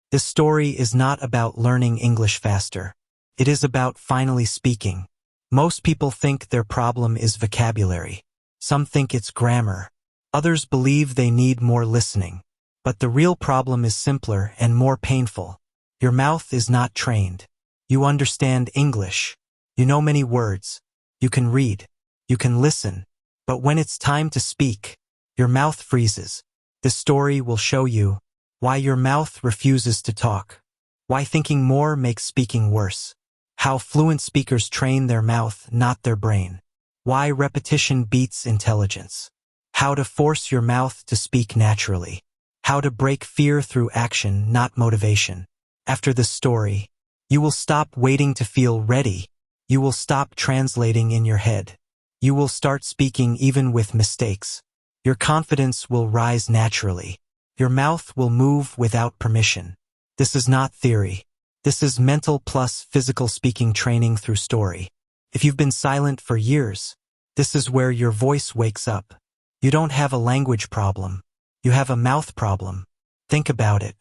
This story is not about learning English faster. It is about finally speaking. Most people think their problem is vocabulary. Some think it's grammar. Others believe they need more listening. But the real problem is simpler and more painful. Your mouth is not trained. You understand English. You know many words. You can read. You can listen. But when it's time to speak, your mouth freezes. This story will show you why your mouth refuses to talk, why thinking more makes speaking worse, how fluent speakers train their mouth, not their brain, why repetition beats intelligence, how to force your mouth to speak naturally, how to break fear through action, not motivation. After this story, you will stop waiting to feel ready. You will stop translating in your head. You will start speaking even with mistakes. Your confidence will rise naturally. Your mouth will move without permission. This is not theory. This is mental plus physical speaking training through story. If you've been silent for years, this is where your voice wakes up. You don't have a language problem. You have a mouth problem. Think about it.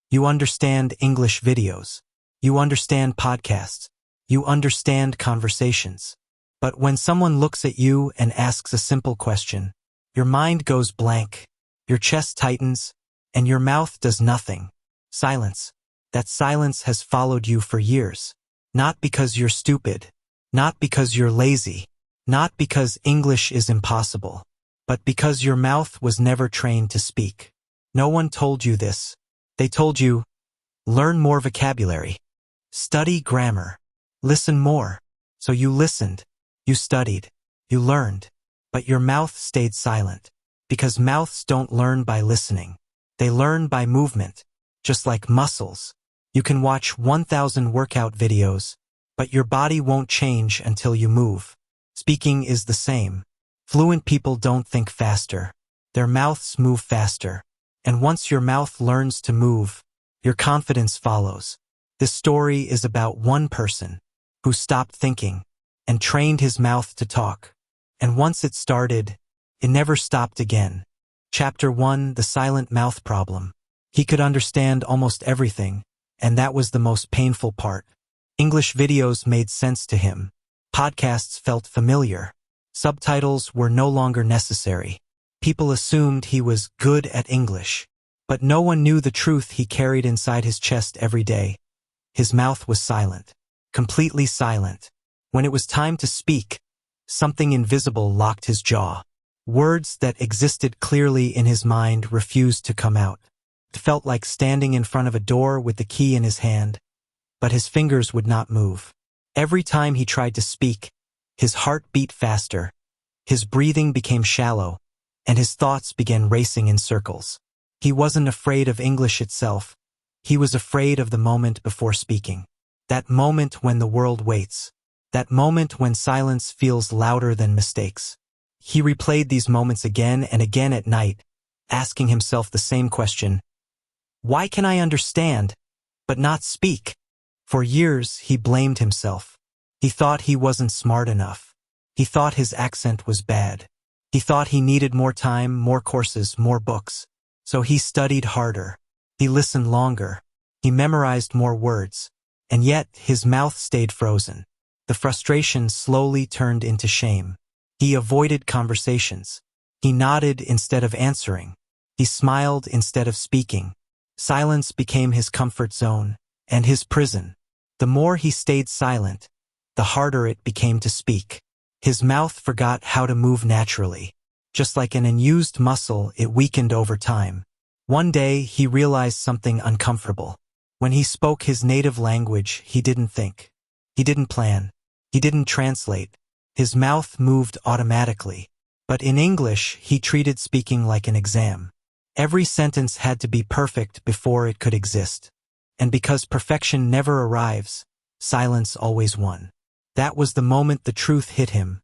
You understand English videos. You understand podcasts. You understand conversations. But when someone looks at you and asks a simple question, your mind goes blank, your chest tightens, and your mouth does nothing. Silence. That silence has followed you for years. Not because you're stupid. Not because you're lazy. Not because English is impossible. But because your mouth was never trained to speak. No one told you this. They told you, learn more vocabulary. Study grammar. Listen more. So you listened. You studied. You learned. But your mouth stayed silent. Because mouths don't learn by listening. They learn by movement. Just like muscles. You can watch 1,000 workout videos, but your body won't change until you move. Speaking is the same. Fluent people don't think faster. Their mouths move faster. And once your mouth learns to move, your confidence follows. This story is about one person who stopped thinking and trained his mouth to talk. And once it started, it never stopped again. Chapter 1: The Silent Mouth Problem. He could understand almost everything, and that was the most painful part. English videos made sense to him. Podcasts felt familiar. Subtitles were no longer necessary. People assumed he was good at English. But no one knew the truth he carried inside his chest every day. His mouth was silent. Completely silent. When it was time to speak, something invisible locked his jaw. Words that existed clearly in his mind refused to come out. It felt like standing in front of a door with the key in his hand, but his fingers would not move. Every time he tried to speak, his heart beat faster, his breathing became shallow, and his thoughts began racing in circles. He wasn't afraid of English itself. He was afraid of the moment before speaking. That moment when the world waits. That moment when silence feels louder than mistakes. He replayed these moments again and again at night, asking himself the same question. Why can I understand, but not speak? For years, he blamed himself. He thought he wasn't smart enough. He thought his accent was bad. He thought he needed more time, more courses, more books. So he studied harder. He listened longer. He memorized more words. And yet, his mouth stayed frozen. The frustration slowly turned into shame. He avoided conversations. He nodded instead of answering. He smiled instead of speaking. Silence became his comfort zone and his prison. The more he stayed silent, the harder it became to speak. His mouth forgot how to move naturally. Just like an unused muscle, it weakened over time. One day, he realized something uncomfortable. When he spoke his native language, he didn't think. He didn't plan. He didn't translate. His mouth moved automatically. But in English, he treated speaking like an exam. Every sentence had to be perfect before it could exist. And because perfection never arrives, silence always won. That was the moment the truth hit him.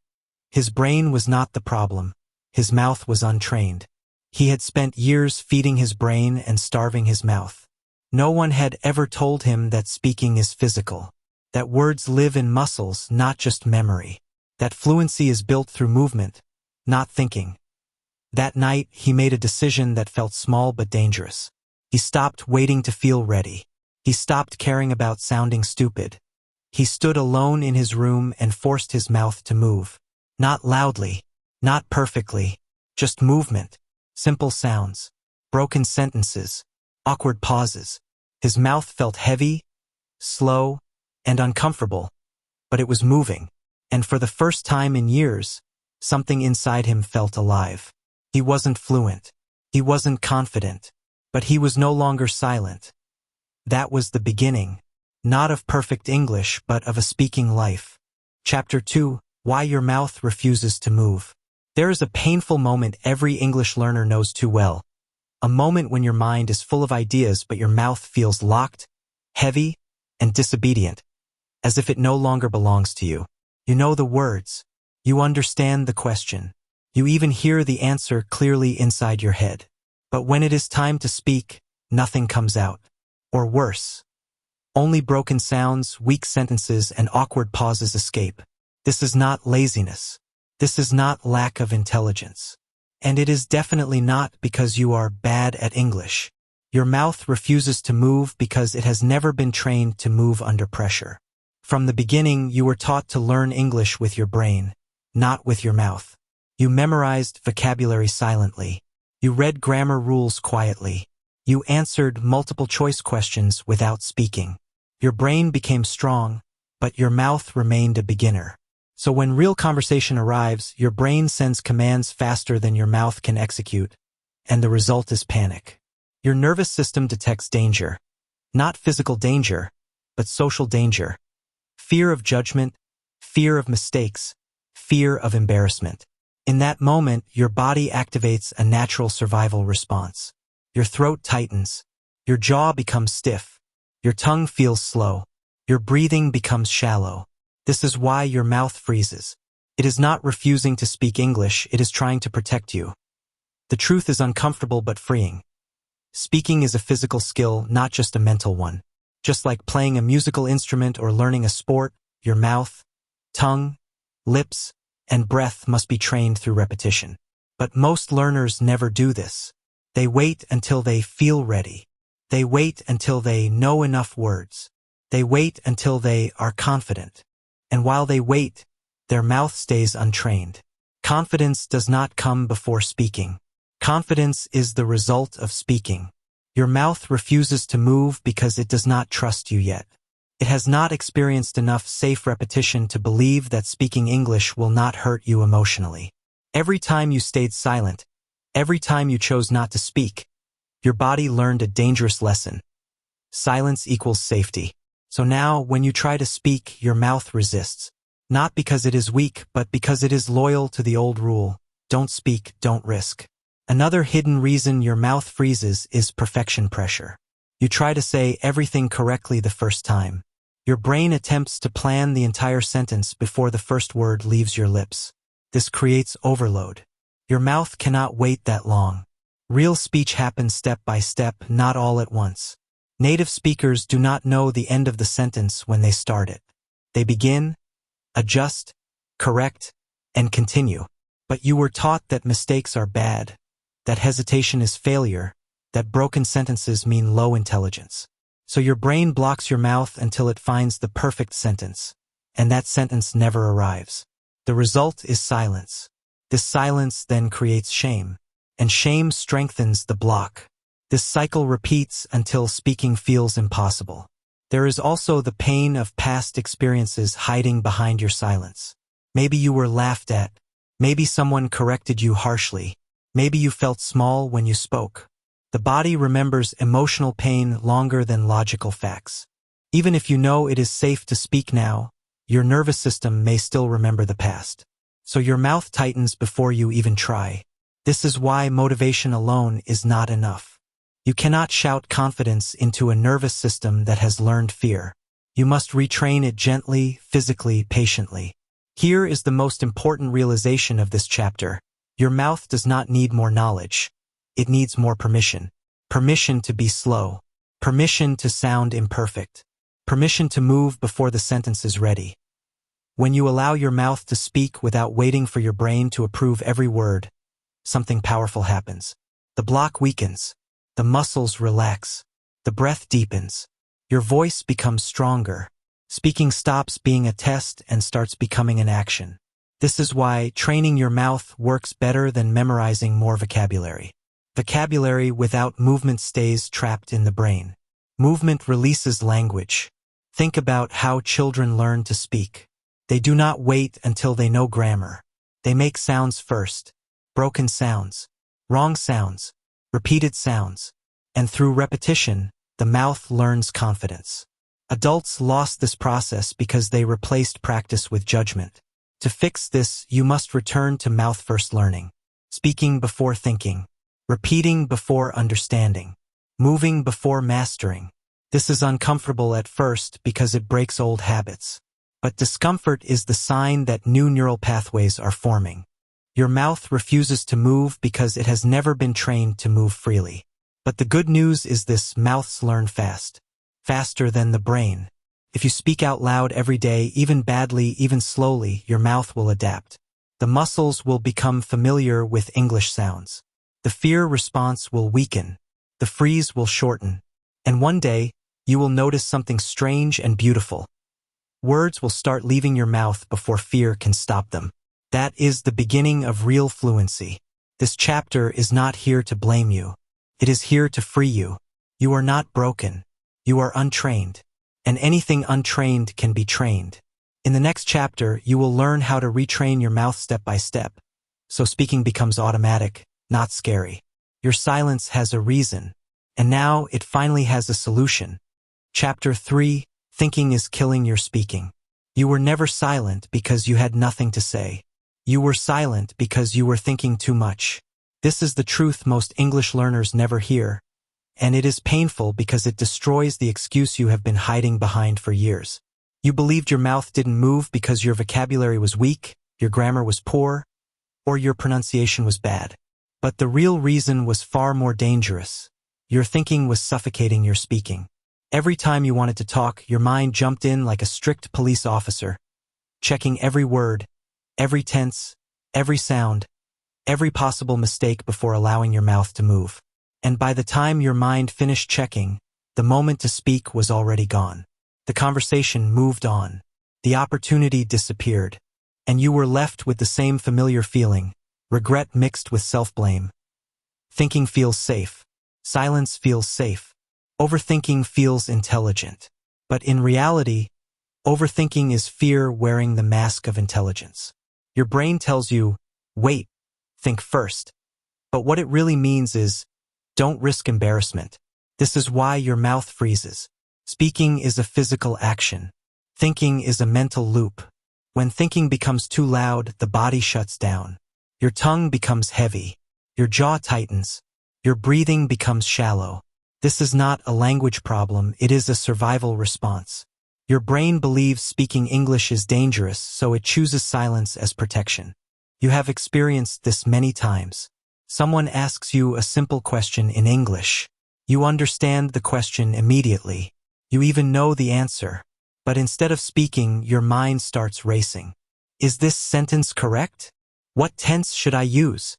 His brain was not the problem. His mouth was untrained. He had spent years feeding his brain and starving his mouth. No one had ever told him that speaking is physical. That words live in muscles, not just memory. That fluency is built through movement, not thinking. That night, he made a decision that felt small but dangerous. He stopped waiting to feel ready. He stopped caring about sounding stupid. He stood alone in his room and forced his mouth to move. Not loudly, not perfectly, just movement, simple sounds, broken sentences, awkward pauses. His mouth felt heavy, slow, and uncomfortable, but it was moving, and for the first time in years, something inside him felt alive. He wasn't fluent. He wasn't confident, but he was no longer silent. That was the beginning, not of perfect English, but of a speaking life. Chapter 2: Why Your Mouth Refuses to Move. There is a painful moment every English learner knows too well. A moment when your mind is full of ideas but your mouth feels locked, heavy, and disobedient, as if it no longer belongs to you. You know the words. You understand the question. You even hear the answer clearly inside your head. But when it is time to speak, nothing comes out. Or worse, only broken sounds, weak sentences, and awkward pauses escape. This is not laziness. This is not lack of intelligence. And it is definitely not because you are bad at English. Your mouth refuses to move because it has never been trained to move under pressure. From the beginning, you were taught to learn English with your brain, not with your mouth. You memorized vocabulary silently. You read grammar rules quietly. You answered multiple-choice questions without speaking. Your brain became strong, but your mouth remained a beginner. So when real conversation arrives, your brain sends commands faster than your mouth can execute, and the result is panic. Your nervous system detects danger. Not physical danger, but social danger. Fear of judgment, fear of mistakes, fear of embarrassment. In that moment, your body activates a natural survival response. Your throat tightens. Your jaw becomes stiff. Your tongue feels slow. Your breathing becomes shallow. This is why your mouth freezes. It is not refusing to speak English, it is trying to protect you. The truth is uncomfortable but freeing. Speaking is a physical skill, not just a mental one. Just like playing a musical instrument or learning a sport, your mouth, tongue, lips, and breath must be trained through repetition. But most learners never do this. They wait until they feel ready. They wait until they know enough words. They wait until they are confident. And while they wait, their mouth stays untrained. Confidence does not come before speaking. Confidence is the result of speaking. Your mouth refuses to move because it does not trust you yet. It has not experienced enough safe repetition to believe that speaking English will not hurt you emotionally. Every time you stayed silent, every time you chose not to speak, your body learned a dangerous lesson. Silence equals safety. So now, when you try to speak, your mouth resists. Not because it is weak, but because it is loyal to the old rule. Don't speak, don't risk. Another hidden reason your mouth freezes is perfection pressure. You try to say everything correctly the first time. Your brain attempts to plan the entire sentence before the first word leaves your lips. This creates overload. Your mouth cannot wait that long. Real speech happens step by step, not all at once. Native speakers do not know the end of the sentence when they start it. They begin, adjust, correct, and continue. But you were taught that mistakes are bad, that hesitation is failure, that broken sentences mean low intelligence. So your brain blocks your mouth until it finds the perfect sentence, and that sentence never arrives. The result is silence. This silence then creates shame, and shame strengthens the block. This cycle repeats until speaking feels impossible. There is also the pain of past experiences hiding behind your silence. Maybe you were laughed at. Maybe someone corrected you harshly. Maybe you felt small when you spoke. The body remembers emotional pain longer than logical facts. Even if you know it is safe to speak now, your nervous system may still remember the past. So your mouth tightens before you even try. This is why motivation alone is not enough. You cannot shout confidence into a nervous system that has learned fear. You must retrain it gently, physically, patiently. Here is the most important realization of this chapter. Your mouth does not need more knowledge. It needs more permission. Permission to be slow. Permission to sound imperfect. Permission to move before the sentence is ready. When you allow your mouth to speak without waiting for your brain to approve every word, something powerful happens. The block weakens. The muscles relax. The breath deepens. Your voice becomes stronger. Speaking stops being a test and starts becoming an action. This is why training your mouth works better than memorizing more vocabulary. Vocabulary without movement stays trapped in the brain. Movement releases language. Think about how children learn to speak. They do not wait until they know grammar. They make sounds first. Broken sounds, wrong sounds, repeated sounds. And through repetition, the mouth learns confidence. Adults lost this process because they replaced practice with judgment. To fix this, you must return to mouth-first learning. Speaking before thinking. Repeating before understanding. Moving before mastering. This is uncomfortable at first because it breaks old habits. But discomfort is the sign that new neural pathways are forming. Your mouth refuses to move because it has never been trained to move freely. But the good news is this: mouths learn fast. Faster than the brain. If you speak out loud every day, even badly, even slowly, your mouth will adapt. The muscles will become familiar with English sounds. The fear response will weaken. The freeze will shorten. And one day, you will notice something strange and beautiful. Words will start leaving your mouth before fear can stop them. That is the beginning of real fluency. This chapter is not here to blame you. It is here to free you. You are not broken. You are untrained. And anything untrained can be trained. In the next chapter, you will learn how to retrain your mouth step by step, so speaking becomes automatic, not scary. Your silence has a reason, and now it finally has a solution. Chapter 3: Thinking is killing your speaking. You were never silent because you had nothing to say. You were silent because you were thinking too much. This is the truth most English learners never hear, and it is painful because it destroys the excuse you have been hiding behind for years. You believed your mouth didn't move because your vocabulary was weak, your grammar was poor, or your pronunciation was bad. But the real reason was far more dangerous. Your thinking was suffocating your speaking. Every time you wanted to talk, your mind jumped in like a strict police officer, checking every word, every tense, every sound, every possible mistake before allowing your mouth to move. And by the time your mind finished checking, the moment to speak was already gone. The conversation moved on. The opportunity disappeared. And you were left with the same familiar feeling, regret mixed with self-blame. Thinking feels safe. Silence feels safe. Overthinking feels intelligent. But in reality, overthinking is fear wearing the mask of intelligence. Your brain tells you, wait, think first. But what it really means is, don't risk embarrassment. This is why your mouth freezes. Speaking is a physical action. Thinking is a mental loop. When thinking becomes too loud, the body shuts down. Your tongue becomes heavy. Your jaw tightens. Your breathing becomes shallow. This is not a language problem, it is a survival response. Your brain believes speaking English is dangerous, so it chooses silence as protection. You have experienced this many times. Someone asks you a simple question in English. You understand the question immediately. You even know the answer. But instead of speaking, your mind starts racing. Is this sentence correct? What tense should I use?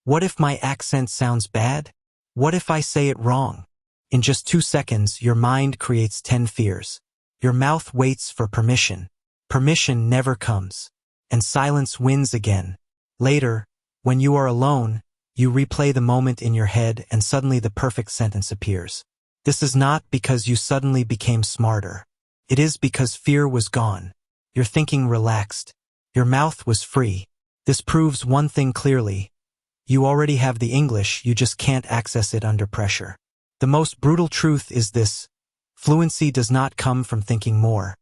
What if my accent sounds bad? What if I say it wrong? In just 2 seconds, your mind creates 10 fears. Your mouth waits for permission. Permission never comes. And silence wins again. Later, when you are alone, you replay the moment in your head and suddenly the perfect sentence appears. This is not because you suddenly became smarter. It is because fear was gone. Your thinking relaxed. Your mouth was free. This proves one thing clearly. You already have the English, you just can't access it under pressure. The most brutal truth is this: fluency does not come from thinking more.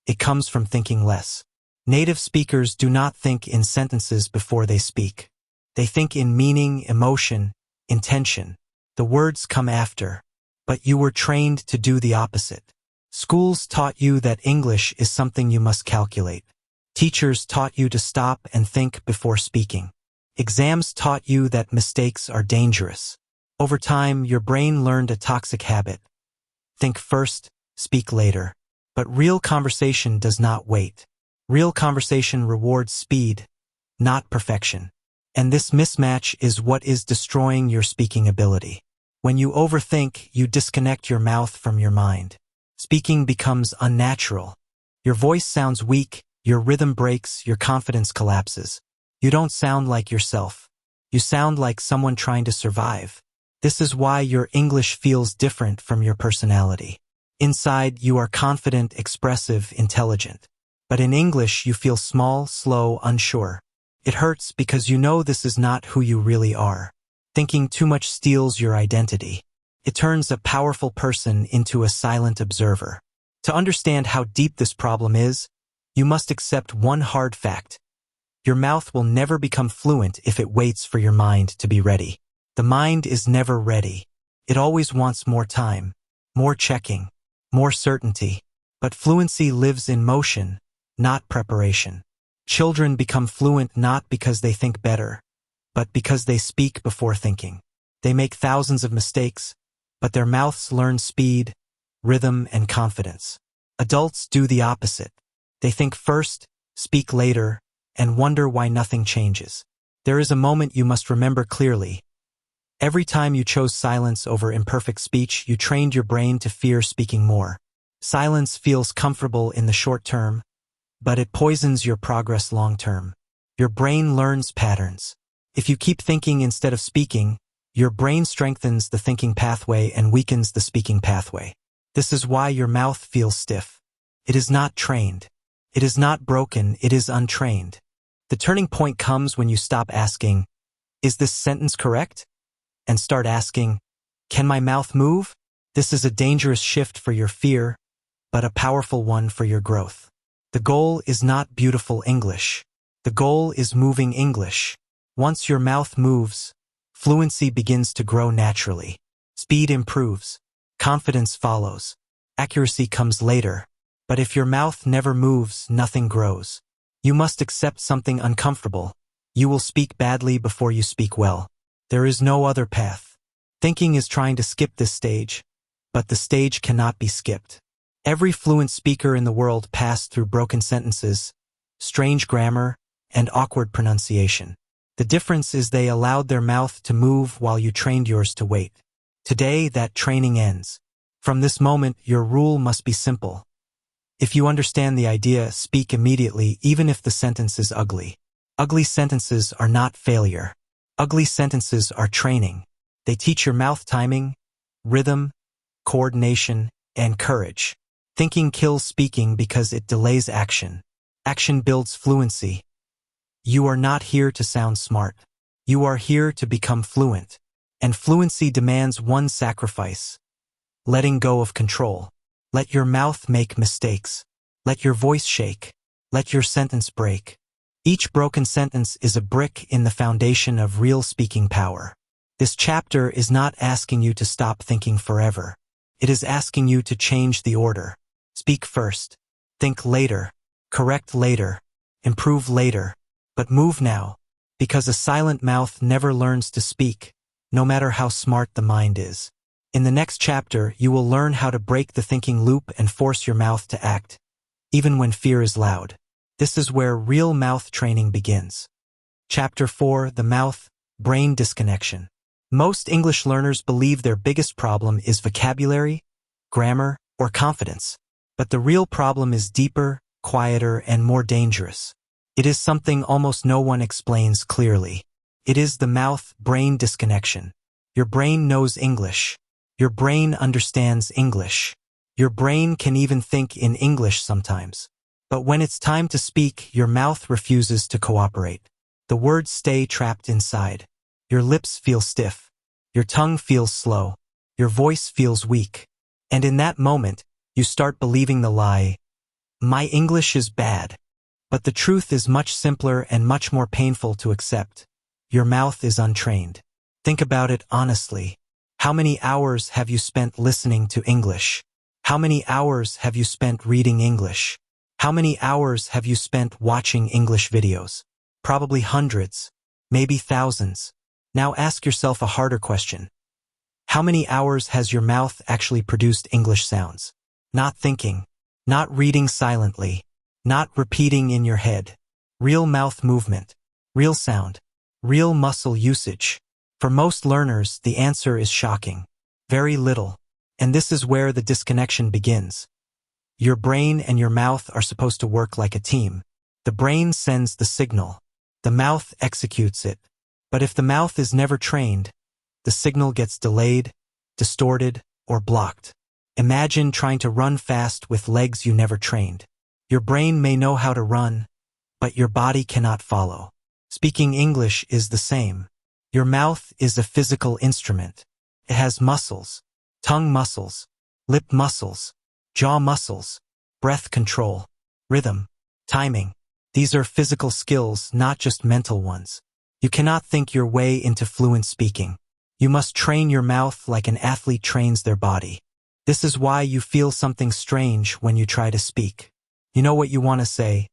It comes from thinking less. Native speakers do not think in sentences before they speak. They think in meaning, emotion, intention. The words come after. But you were trained to do the opposite. Schools taught you that English is something you must calculate. Teachers taught you to stop and think before speaking. Exams taught you that mistakes are dangerous. Over time, your brain learned a toxic habit. Think first, speak later. But real conversation does not wait. Real conversation rewards speed, not perfection. And this mismatch is what is destroying your speaking ability. When you overthink, you disconnect your mouth from your mind. Speaking becomes unnatural. Your voice sounds weak, your rhythm breaks, your confidence collapses. You don't sound like yourself. You sound like someone trying to survive. This is why your English feels different from your personality. Inside, you are confident, expressive, intelligent. But in English, you feel small, slow, unsure. It hurts because you know this is not who you really are. Thinking too much steals your identity. It turns a powerful person into a silent observer. To understand how deep this problem is, you must accept one hard fact. Your mouth will never become fluent if it waits for your mind to be ready. The mind is never ready. It always wants more time, more checking, more certainty. But fluency lives in motion, not preparation. Children become fluent not because they think better, but because they speak before thinking. They make thousands of mistakes, but their mouths learn speed, rhythm, and confidence. Adults do the opposite. They think first, speak later, and wonder why nothing changes. There is a moment you must remember clearly. Every time you chose silence over imperfect speech, you trained your brain to fear speaking more. Silence feels comfortable in the short term, but it poisons your progress long term. Your brain learns patterns. If you keep thinking instead of speaking, your brain strengthens the thinking pathway and weakens the speaking pathway. This is why your mouth feels stiff. It is not trained. It is not broken, it is untrained. The turning point comes when you stop asking, "Is this sentence correct?" and start asking, "Can my mouth move?" This is a dangerous shift for your fear, but a powerful one for your growth. The goal is not beautiful English. The goal is moving English. Once your mouth moves, fluency begins to grow naturally. Speed improves. Confidence follows. Accuracy comes later. But if your mouth never moves, nothing grows. You must accept something uncomfortable. You will speak badly before you speak well. There is no other path. Thinking is trying to skip this stage, but the stage cannot be skipped. Every fluent speaker in the world passed through broken sentences, strange grammar, and awkward pronunciation. The difference is they allowed their mouth to move while you trained yours to wait. Today, that training ends. From this moment, your rule must be simple. If you understand the idea, speak immediately, even if the sentence is ugly. Ugly sentences are not failure. Ugly sentences are training. They teach your mouth timing, rhythm, coordination, and courage. Thinking kills speaking because it delays action. Action builds fluency. You are not here to sound smart. You are here to become fluent. And fluency demands one sacrifice: letting go of control. Let your mouth make mistakes. Let your voice shake. Let your sentence break. Each broken sentence is a brick in the foundation of real speaking power. This chapter is not asking you to stop thinking forever. It is asking you to change the order. Speak first. Think later. Correct later. Improve later. But move now, because a silent mouth never learns to speak, no matter how smart the mind is. In the next chapter, you will learn how to break the thinking loop and force your mouth to act, even when fear is loud. This is where real mouth training begins. Chapter 4: The Mouth-Brain Disconnection. Most English learners believe their biggest problem is vocabulary, grammar, or confidence. But the real problem is deeper, quieter, and more dangerous. It is something almost no one explains clearly. It is the mouth-brain disconnection. Your brain knows English. Your brain understands English. Your brain can even think in English sometimes. But when it's time to speak, your mouth refuses to cooperate. The words stay trapped inside. Your lips feel stiff. Your tongue feels slow. Your voice feels weak. And in that moment, you start believing the lie, "My English is bad." But the truth is much simpler and much more painful to accept. Your mouth is untrained. Think about it honestly. How many hours have you spent listening to English? How many hours have you spent reading English? How many hours have you spent watching English videos? Probably hundreds, maybe thousands. Now ask yourself a harder question. How many hours has your mouth actually produced English sounds? Not thinking, not reading silently, not repeating in your head. Real mouth movement, real sound, real muscle usage. For most learners, the answer is shocking. Very little. And this is where the disconnection begins. Your brain and your mouth are supposed to work like a team. The brain sends the signal. The mouth executes it. But if the mouth is never trained, the signal gets delayed, distorted, or blocked. Imagine trying to run fast with legs you never trained. Your brain may know how to run, but your body cannot follow. Speaking English is the same. Your mouth is a physical instrument. It has muscles, tongue muscles, lip muscles, jaw muscles, breath control, rhythm, timing. These are physical skills, not just mental ones. You cannot think your way into fluent speaking. You must train your mouth like an athlete trains their body. This is why you feel something strange when you try to speak. You know what you want to say,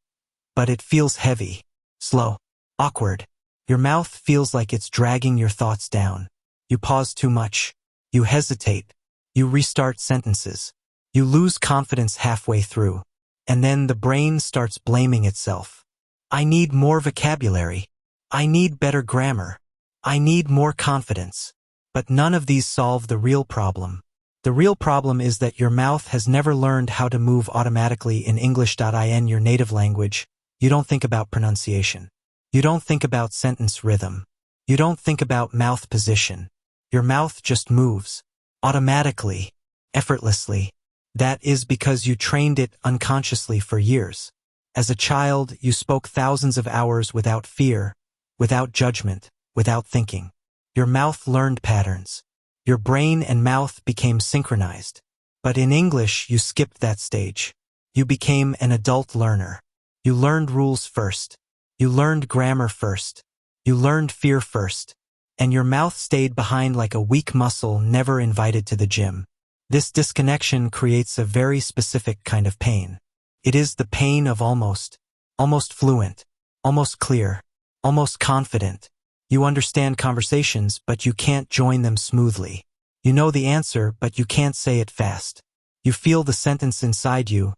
but it feels heavy, slow, awkward. Your mouth feels like it's dragging your thoughts down. You pause too much. You hesitate. You restart sentences. You lose confidence halfway through. And then the brain starts blaming itself. I need more vocabulary. I need better grammar. I need more confidence. But none of these solve the real problem. The real problem is that your mouth has never learned how to move automatically in English.in, your native language. You don't think about pronunciation. You don't think about sentence rhythm. You don't think about mouth position. Your mouth just moves. Automatically. Effortlessly. That is because you trained it unconsciously for years. As a child, you spoke thousands of hours without fear, without judgment, without thinking. Your mouth learned patterns. Your brain and mouth became synchronized. But in English, you skipped that stage. You became an adult learner. You learned rules first. You learned grammar first. You learned fear first. And your mouth stayed behind like a weak muscle never invited to the gym. This disconnection creates a very specific kind of pain. It is the pain of almost fluent, almost clear, almost confident. You understand conversations, but you can't join them smoothly. You know the answer, but you can't say it fast. You feel the sentence inside you,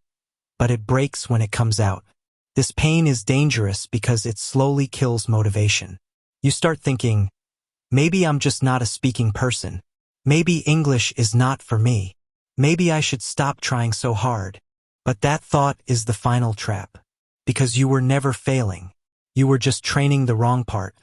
but it breaks when it comes out. This pain is dangerous because it slowly kills motivation. You start thinking, maybe I'm just not a speaking person. Maybe English is not for me. Maybe I should stop trying so hard. But that thought is the final trap. Because you were never failing. You were just training the wrong part.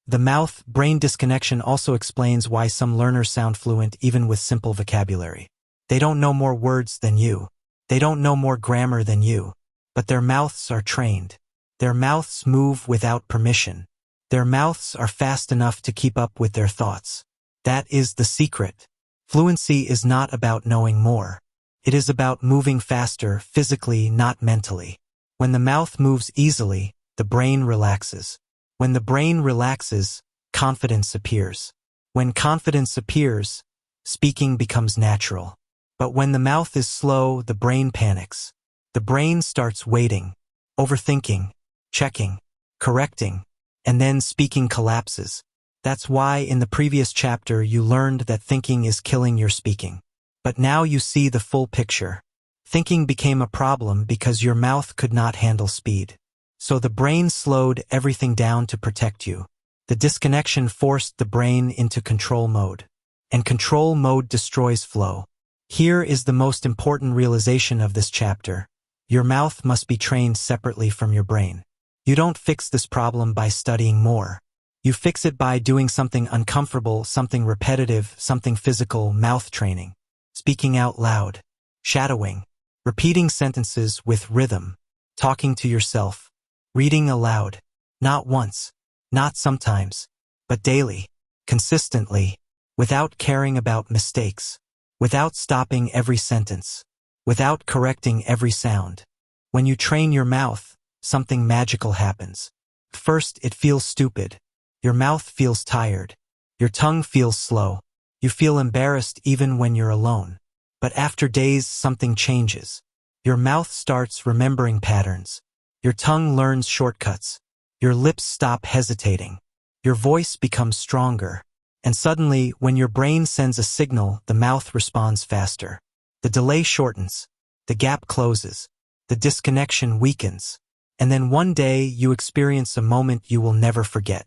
The mouth-brain disconnection also explains why some learners sound fluent even with simple vocabulary. They don't know more words than you. They don't know more grammar than you. But their mouths are trained. Their mouths move without permission. Their mouths are fast enough to keep up with their thoughts. That is the secret. Fluency is not about knowing more. It is about moving faster, physically, not mentally. When the mouth moves easily, the brain relaxes. When the brain relaxes, confidence appears. When confidence appears, speaking becomes natural. But when the mouth is slow, the brain panics. The brain starts waiting, overthinking, checking, correcting, and then speaking collapses. That's why in the previous chapter you learned that thinking is killing your speaking. But now you see the full picture. Thinking became a problem because your mouth could not handle speed. So the brain slowed everything down to protect you. The disconnection forced the brain into control mode. And control mode destroys flow. Here is the most important realization of this chapter. Your mouth must be trained separately from your brain. You don't fix this problem by studying more. You fix it by doing something uncomfortable, something repetitive, something physical, mouth training. Speaking out loud. Shadowing. Repeating sentences with rhythm. Talking to yourself. Reading aloud. Not once. Not sometimes. But daily. Consistently. Without caring about mistakes. Without stopping every sentence. Without correcting every sound. When you train your mouth, something magical happens. First, it feels stupid. Your mouth feels tired. Your tongue feels slow. You feel embarrassed even when you're alone. But after days, something changes. Your mouth starts remembering patterns. Your tongue learns shortcuts. Your lips stop hesitating. Your voice becomes stronger. And suddenly, when your brain sends a signal, the mouth responds faster. The delay shortens. The gap closes. The disconnection weakens. And then one day, you experience a moment you will never forget.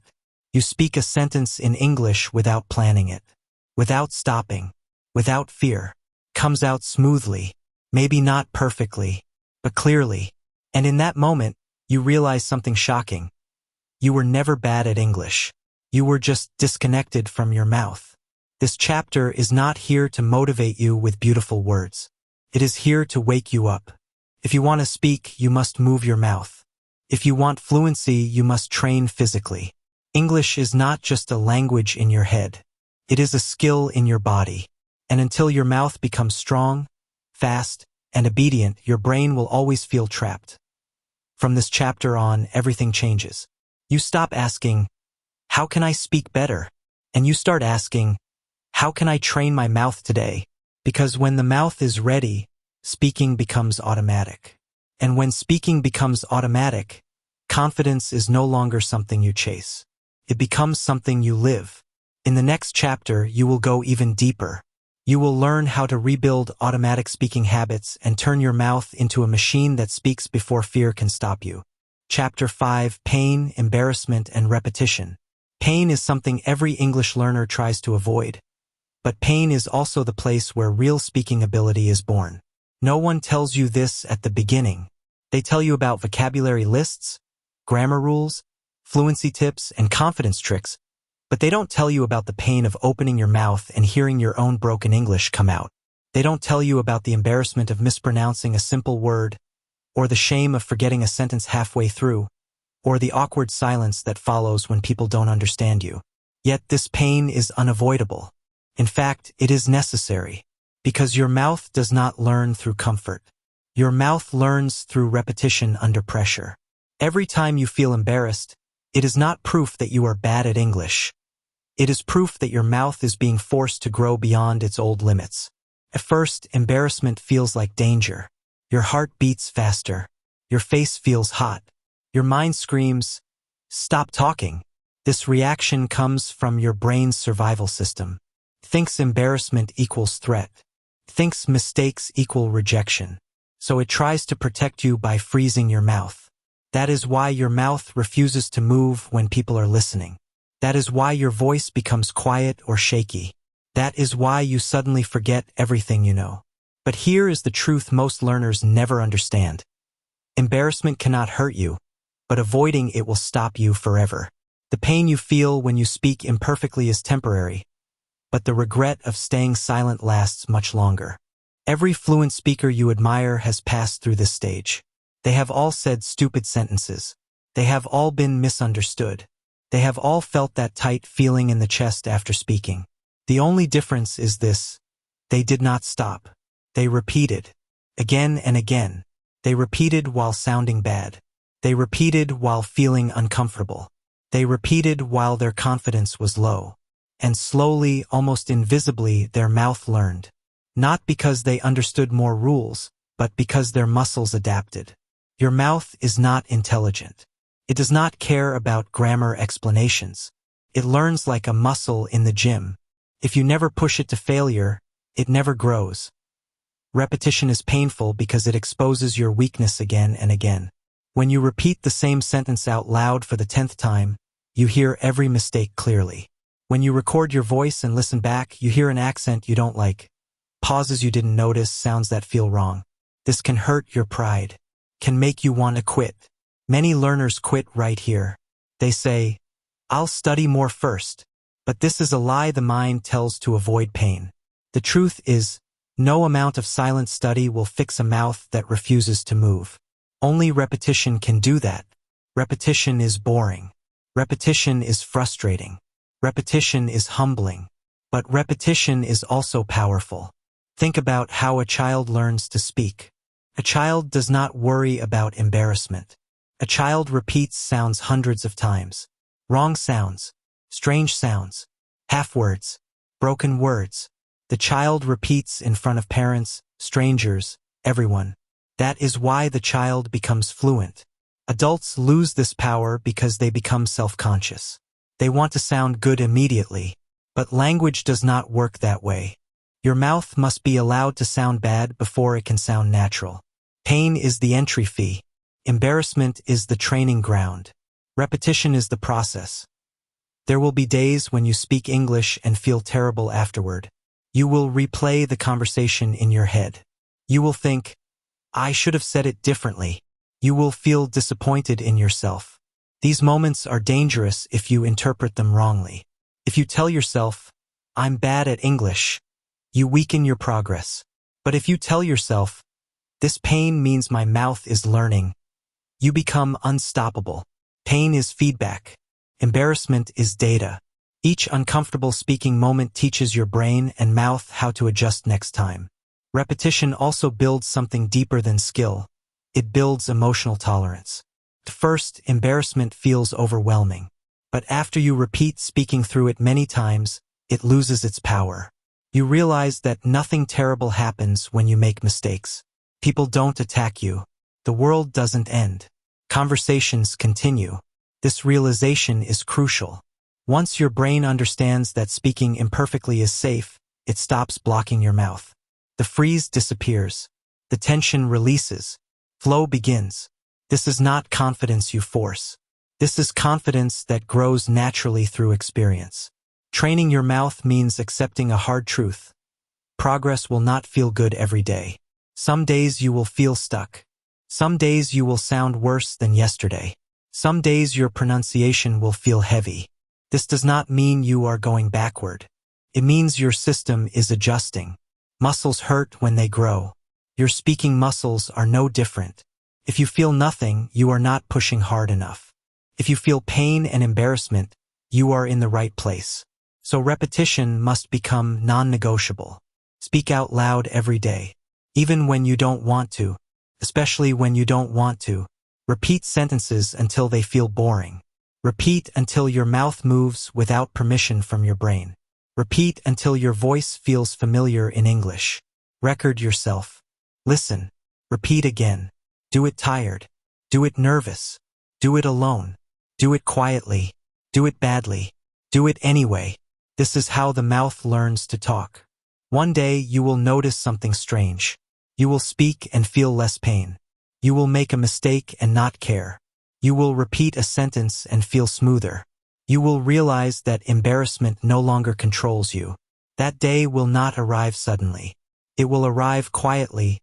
You speak a sentence in English without planning it. Without stopping. Without fear. Comes out smoothly. Maybe not perfectly, but clearly. And in that moment, you realize something shocking. You were never bad at English. You were just disconnected from your mouth. This chapter is not here to motivate you with beautiful words. It is here to wake you up. If you want to speak, you must move your mouth. If you want fluency, you must train physically. English is not just a language in your head. It is a skill in your body. And until your mouth becomes strong, fast, and obedient, your brain will always feel trapped. From this chapter on, everything changes. You stop asking, how can I speak better? And you start asking, how can I train my mouth today? Because when the mouth is ready, speaking becomes automatic. And when speaking becomes automatic, confidence is no longer something you chase. It becomes something you live. In the next chapter, you will go even deeper. You will learn how to rebuild automatic speaking habits and turn your mouth into a machine that speaks before fear can stop you. Chapter 5: Pain, Embarrassment, and Repetition. Pain is something every English learner tries to avoid. But pain is also the place where real speaking ability is born. No one tells you this at the beginning. They tell you about vocabulary lists, grammar rules, fluency tips, and confidence tricks, but they don't tell you about the pain of opening your mouth and hearing your own broken English come out. They don't tell you about the embarrassment of mispronouncing a simple word, or the shame of forgetting a sentence halfway through, or the awkward silence that follows when people don't understand you. Yet this pain is unavoidable. In fact, it is necessary, because your mouth does not learn through comfort. Your mouth learns through repetition under pressure. Every time you feel embarrassed, it is not proof that you are bad at English. It is proof that your mouth is being forced to grow beyond its old limits. At first, embarrassment feels like danger. Your heart beats faster. Your face feels hot. Your mind screams, "Stop talking." This reaction comes from your brain's survival system. Thinks embarrassment equals threat. Thinks mistakes equal rejection. So it tries to protect you by freezing your mouth. That is why your mouth refuses to move when people are listening. That is why your voice becomes quiet or shaky. That is why you suddenly forget everything you know. But here is the truth most learners never understand. Embarrassment cannot hurt you, but avoiding it will stop you forever. The pain you feel when you speak imperfectly is temporary, but the regret of staying silent lasts much longer. Every fluent speaker you admire has passed through this stage. They have all said stupid sentences. They have all been misunderstood. They have all felt that tight feeling in the chest after speaking. The only difference is this: they did not stop. They repeated. Again and again. They repeated while sounding bad. They repeated while feeling uncomfortable. They repeated while their confidence was low. And slowly, almost invisibly, their mouth learned. Not because they understood more rules, but because their muscles adapted. Your mouth is not intelligent. It does not care about grammar explanations. It learns like a muscle in the gym. If you never push it to failure, it never grows. Repetition is painful because it exposes your weakness again and again. When you repeat the same sentence out loud for the 10th time, you hear every mistake clearly. When you record your voice and listen back, you hear an accent you don't like, pauses you didn't notice, sounds that feel wrong. This can hurt your pride, can make you want to quit. Many learners quit right here. They say, "I'll study more first." But this is a lie the mind tells to avoid pain. The truth is, no amount of silent study will fix a mouth that refuses to move. Only repetition can do that. Repetition is boring. Repetition is frustrating. Repetition is humbling. But repetition is also powerful. Think about how a child learns to speak. A child does not worry about embarrassment. A child repeats sounds hundreds of times. Wrong sounds, strange sounds, half words, broken words. The child repeats in front of parents, strangers, everyone. That is why the child becomes fluent. Adults lose this power because they become self-conscious. They want to sound good immediately, but language does not work that way. Your mouth must be allowed to sound bad before it can sound natural. Pain is the entry fee. Embarrassment is the training ground. Repetition is the process. There will be days when you speak English and feel terrible afterward. You will replay the conversation in your head. You will think, I should have said it differently. You will feel disappointed in yourself. These moments are dangerous if you interpret them wrongly. If you tell yourself, I'm bad at English, you weaken your progress. But if you tell yourself, this pain means my mouth is learning, you become unstoppable. Pain is feedback. Embarrassment is data. Each uncomfortable speaking moment teaches your brain and mouth how to adjust next time. Repetition also builds something deeper than skill. It builds emotional tolerance. At first, embarrassment feels overwhelming. But after you repeat speaking through it many times, it loses its power. You realize that nothing terrible happens when you make mistakes. People don't attack you. The world doesn't end. Conversations continue. This realization is crucial. Once your brain understands that speaking imperfectly is safe, it stops blocking your mouth. The freeze disappears. The tension releases. Flow begins. This is not confidence you force. This is confidence that grows naturally through experience. Training your mouth means accepting a hard truth. Progress will not feel good every day. Some days you will feel stuck. Some days you will sound worse than yesterday. Some days your pronunciation will feel heavy. This does not mean you are going backward. It means your system is adjusting. Muscles hurt when they grow. Your speaking muscles are no different. If you feel nothing, you are not pushing hard enough. If you feel pain and embarrassment, you are in the right place. So repetition must become non-negotiable. Speak out loud every day. Even when you don't want to, especially when you don't want to. Repeat sentences until they feel boring. Repeat until your mouth moves without permission from your brain. Repeat until your voice feels familiar in English. Record yourself. Listen. Repeat again. Do it tired. Do it nervous. Do it alone. Do it quietly. Do it badly. Do it anyway. This is how the mouth learns to talk. One day you will notice something strange. You will speak and feel less pain. You will make a mistake and not care. You will repeat a sentence and feel smoother. You will realize that embarrassment no longer controls you. That day will not arrive suddenly. It will arrive quietly,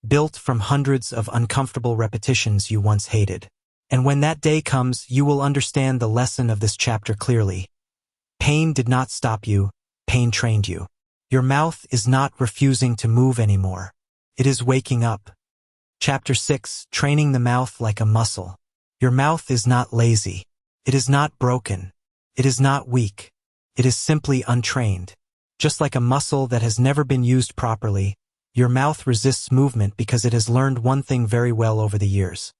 built from hundreds of uncomfortable repetitions you once hated. And when that day comes, you will understand the lesson of this chapter clearly. Pain did not stop you, pain trained you. Your mouth is not refusing to move anymore. It is waking up. Chapter 6, Training the Mouth Like a Muscle. Your mouth is not lazy. It is not broken. It is not weak. It is simply untrained. Just like a muscle that has never been used properly, your mouth resists movement because it has learned one thing very well over the years.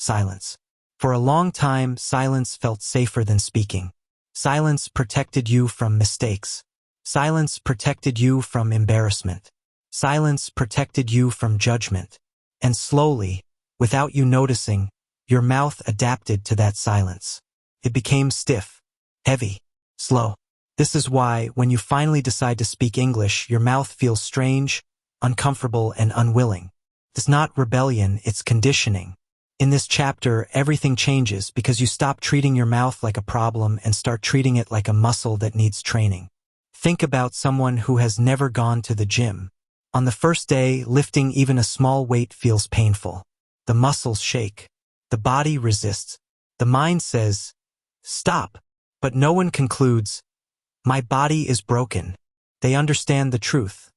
Silence. For a long time, silence felt safer than speaking. Silence protected you from mistakes. Silence protected you from embarrassment. Silence protected you from judgment. And slowly, without you noticing, your mouth adapted to that silence. It became stiff, heavy, slow. This is why, when you finally decide to speak English, your mouth feels strange, uncomfortable, and unwilling. It's not rebellion, it's conditioning. In this chapter, everything changes because you stop treating your mouth like a problem and start treating it like a muscle that needs training. Think about someone who has never gone to the gym. On the first day, lifting even a small weight feels painful. The muscles shake. The body resists. The mind says, stop. But no one concludes, my body is broken. They understand the truth.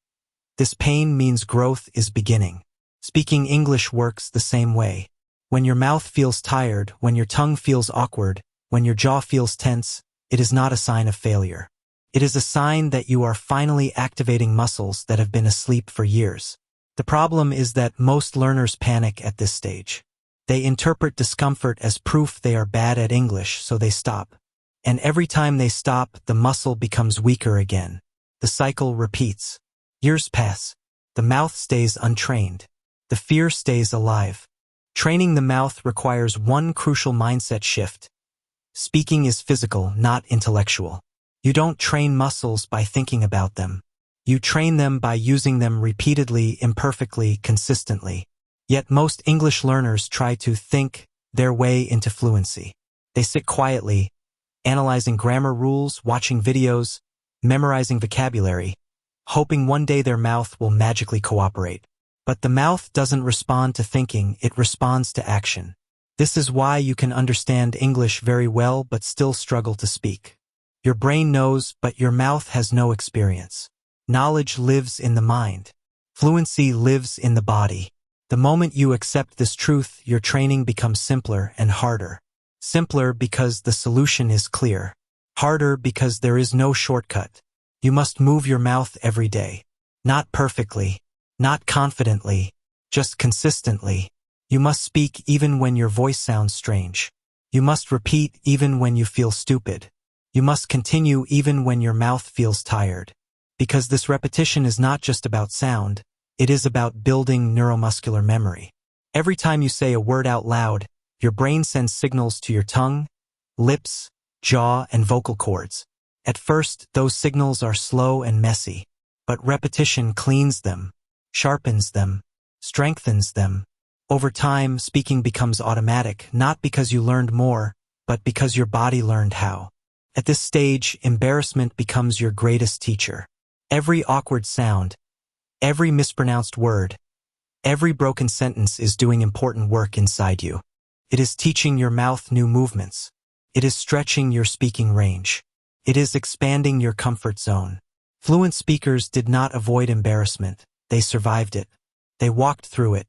This pain means growth is beginning. Speaking English works the same way. When your mouth feels tired, when your tongue feels awkward, when your jaw feels tense, it is not a sign of failure. It is a sign that you are finally activating muscles that have been asleep for years. The problem is that most learners panic at this stage. They interpret discomfort as proof they are bad at English, so they stop. And every time they stop, the muscle becomes weaker again. The cycle repeats. Years pass. The mouth stays untrained. The fear stays alive. Training the mouth requires one crucial mindset shift. Speaking is physical, not intellectual. You don't train muscles by thinking about them. You train them by using them repeatedly, imperfectly, consistently. Yet most English learners try to think their way into fluency. They sit quietly, analyzing grammar rules, watching videos, memorizing vocabulary, hoping one day their mouth will magically cooperate. But the mouth doesn't respond to thinking, it responds to action. This is why you can understand English very well but still struggle to speak. Your brain knows, but your mouth has no experience. Knowledge lives in the mind. Fluency lives in the body. The moment you accept this truth, your training becomes simpler and harder. Simpler because the solution is clear. Harder because there is no shortcut. You must move your mouth every day. Not perfectly, not confidently, just consistently. You must speak even when your voice sounds strange. You must repeat even when you feel stupid. You must continue even when your mouth feels tired. Because this repetition is not just about sound, it is about building neuromuscular memory. Every time you say a word out loud, your brain sends signals to your tongue, lips, jaw, and vocal cords. At first, those signals are slow and messy, but repetition cleans them, sharpens them, strengthens them. Over time, speaking becomes automatic, not because you learned more, but because your body learned how. At this stage, embarrassment becomes your greatest teacher. Every awkward sound, every mispronounced word, every broken sentence is doing important work inside you. It is teaching your mouth new movements. It is stretching your speaking range. It is expanding your comfort zone. Fluent speakers did not avoid embarrassment. They survived it. They walked through it.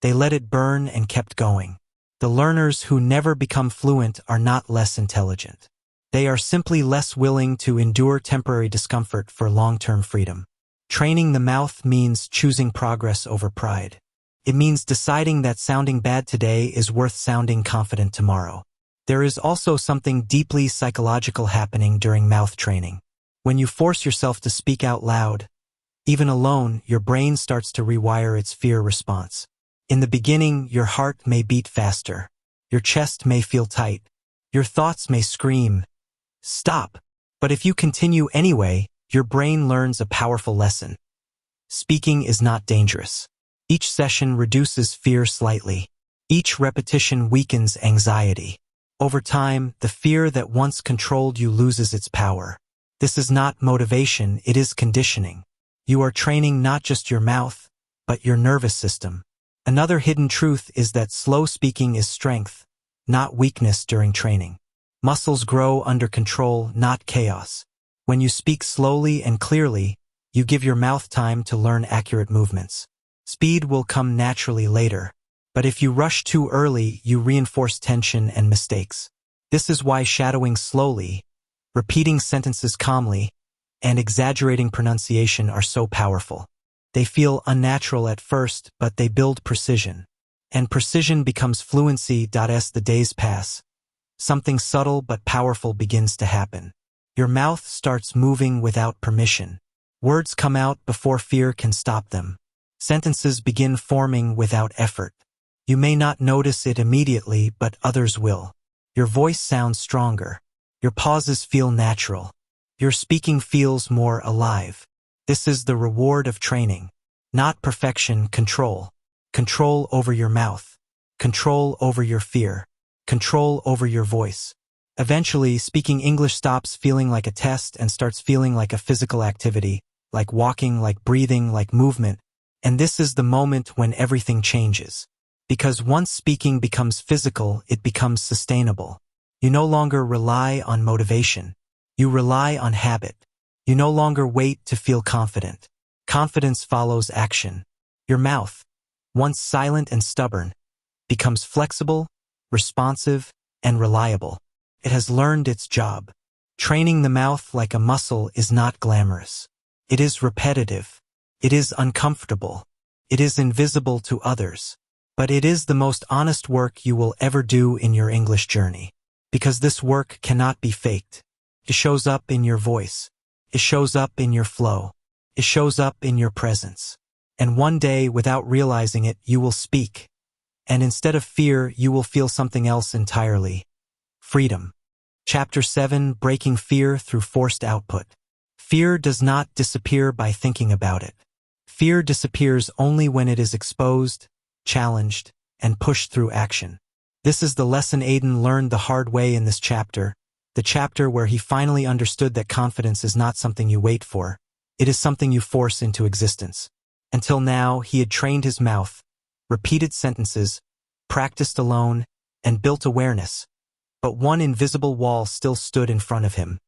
They let it burn and kept going. The learners who never become fluent are not less intelligent. They are simply less willing to endure temporary discomfort for long-term freedom. Training the mouth means choosing progress over pride. It means deciding that sounding bad today is worth sounding confident tomorrow. There is also something deeply psychological happening during mouth training. When you force yourself to speak out loud, even alone, your brain starts to rewire its fear response. In the beginning, your heart may beat faster. Your chest may feel tight. Your thoughts may scream, "Stop!" But if you continue anyway, your brain learns a powerful lesson. Speaking is not dangerous. Each session reduces fear slightly. Each repetition weakens anxiety. Over time, the fear that once controlled you loses its power. This is not motivation, it is conditioning. You are training not just your mouth, but your nervous system. Another hidden truth is that slow speaking is strength, not weakness during training. Muscles grow under control, not chaos. When you speak slowly and clearly, you give your mouth time to learn accurate movements. Speed will come naturally later, but if you rush too early, you reinforce tension and mistakes. This is why shadowing slowly, repeating sentences calmly, and exaggerating pronunciation are so powerful. They feel unnatural at first, but they build precision. And precision becomes fluency. As the days pass, something subtle but powerful begins to happen. Your mouth starts moving without permission. Words come out before fear can stop them. Sentences begin forming without effort. You may not notice it immediately, but others will. Your voice sounds stronger. Your pauses feel natural. Your speaking feels more alive. This is the reward of training. Not perfection, control. Control over your mouth. Control over your fear. Control over your voice. Eventually, speaking English stops feeling like a test and starts feeling like a physical activity, like walking, like breathing, like movement. And this is the moment when everything changes. Because once speaking becomes physical, it becomes sustainable. You no longer rely on motivation. You rely on habit. You no longer wait to feel confident. Confidence follows action. Your mouth, once silent and stubborn, becomes flexible, responsive, and reliable. It has learned its job. Training the mouth like a muscle is not glamorous. It is repetitive. It is uncomfortable. It is invisible to others. But it is the most honest work you will ever do in your English journey. Because this work cannot be faked. It shows up in your voice. It shows up in your flow. It shows up in your presence. And one day, without realizing it, you will speak. And instead of fear, you will feel something else entirely. Freedom. Chapter 7, Breaking Fear Through Forced Output. Fear does not disappear by thinking about it. Fear disappears only when it is exposed, challenged, and pushed through action. This is the lesson Aiden learned the hard way in this chapter, the chapter where he finally understood that confidence is not something you wait for, it is something you force into existence. Until now, he had trained his mouth, repeated sentences, practiced alone, and built awareness. But one invisible wall still stood in front of him.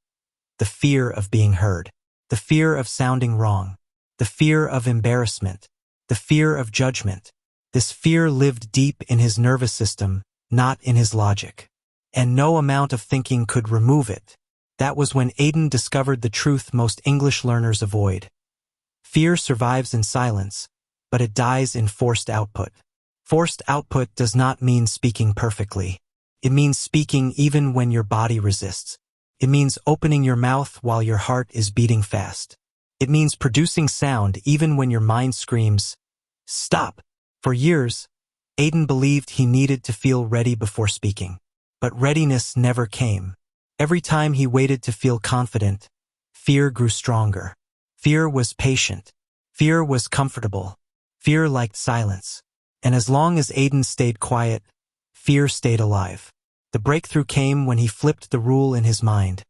The fear of being heard. The fear of sounding wrong. The fear of embarrassment. The fear of judgment. This fear lived deep in his nervous system, not in his logic. And no amount of thinking could remove it. That was when Aiden discovered the truth most English learners avoid. Fear survives in silence, but it dies in forced output. Forced output does not mean speaking perfectly. It means speaking even when your body resists. It means opening your mouth while your heart is beating fast. It means producing sound even when your mind screams, "Stop!" For years, Aiden believed he needed to feel ready before speaking. But readiness never came. Every time he waited to feel confident, fear grew stronger. Fear was patient. Fear was comfortable. Fear liked silence. And as long as Aiden stayed quiet, fear stayed alive. The breakthrough came when he flipped the rule in his mind.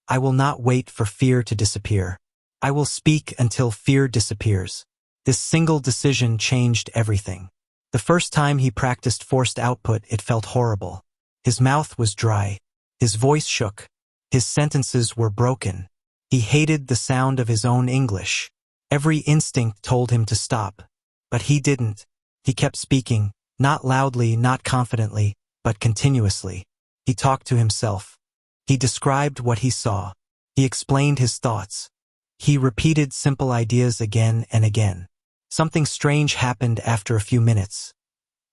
I will not wait for fear to disappear. I will speak until fear disappears. This single decision changed everything. The first time he practiced forced output, it felt horrible. His mouth was dry. His voice shook. His sentences were broken. He hated the sound of his own English. Every instinct told him to stop. But he didn't. He kept speaking, not loudly, not confidently, but continuously. He talked to himself. He described what he saw. He explained his thoughts. He repeated simple ideas again and again. Something strange happened after a few minutes.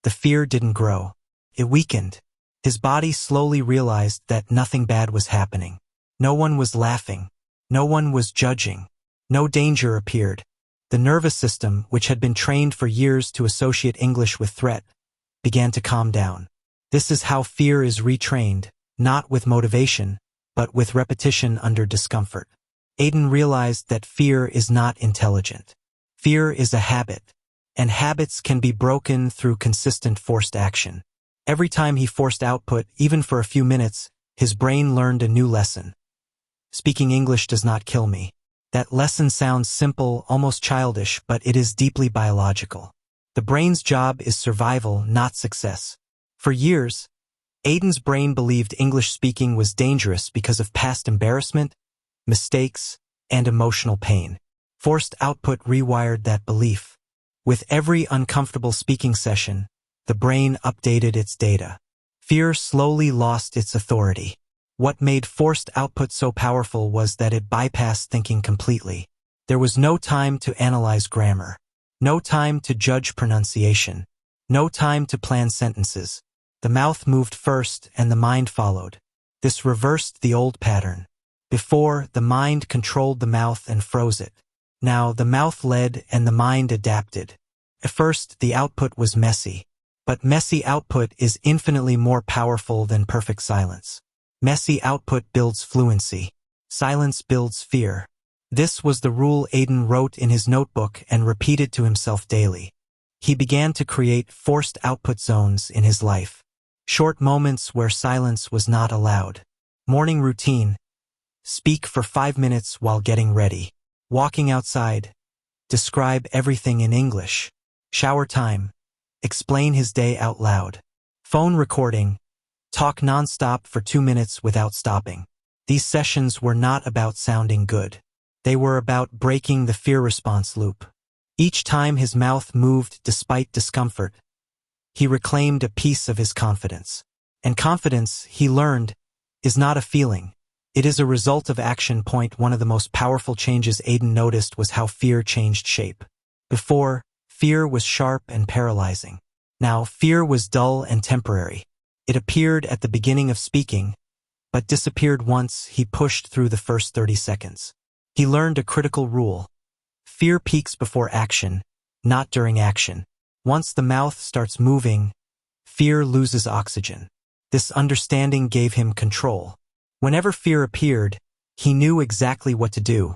The fear didn't grow. It weakened. His body slowly realized that nothing bad was happening. No one was laughing. No one was judging. No danger appeared. The nervous system, which had been trained for years to associate English with threat, began to calm down. This is how fear is retrained, not with motivation, but with repetition under discomfort. Aiden realized that fear is not intelligent. Fear is a habit, and habits can be broken through consistent forced action. Every time he forced output, even for a few minutes, his brain learned a new lesson. Speaking English does not kill me. That lesson sounds simple, almost childish, but it is deeply biological. The brain's job is survival, not success. For years, Aiden's brain believed English speaking was dangerous because of past embarrassment, mistakes, and emotional pain. Forced output rewired that belief. With every uncomfortable speaking session, the brain updated its data. Fear slowly lost its authority. What made forced output so powerful was that it bypassed thinking completely. There was no time to analyze grammar. No time to judge pronunciation. No time to plan sentences. The mouth moved first and the mind followed. This reversed the old pattern. Before, the mind controlled the mouth and froze it. Now, the mouth led and the mind adapted. At first, the output was messy. But messy output is infinitely more powerful than perfect silence. Messy output builds fluency. Silence builds fear. This was the rule Aiden wrote in his notebook and repeated to himself daily. He began to create forced output zones in his life. Short moments where silence was not allowed. Morning routine. Speak for 5 minutes while getting ready. Walking outside. Describe everything in English. Shower time. Explain his day out loud. Phone recording. Talk non-stop for 2 minutes without stopping. These sessions were not about sounding good. They were about breaking the fear response loop. Each time his mouth moved despite discomfort, he reclaimed a piece of his confidence. And confidence, he learned, is not a feeling. It is a result of action. One of the most powerful changes Aiden noticed was how fear changed shape. Before, fear was sharp and paralyzing. Now, fear was dull and temporary. It appeared at the beginning of speaking, but disappeared once he pushed through the first 30 seconds. He learned a critical rule. Fear peaks before action, not during action. Once the mouth starts moving, fear loses oxygen. This understanding gave him control. Whenever fear appeared, he knew exactly what to do.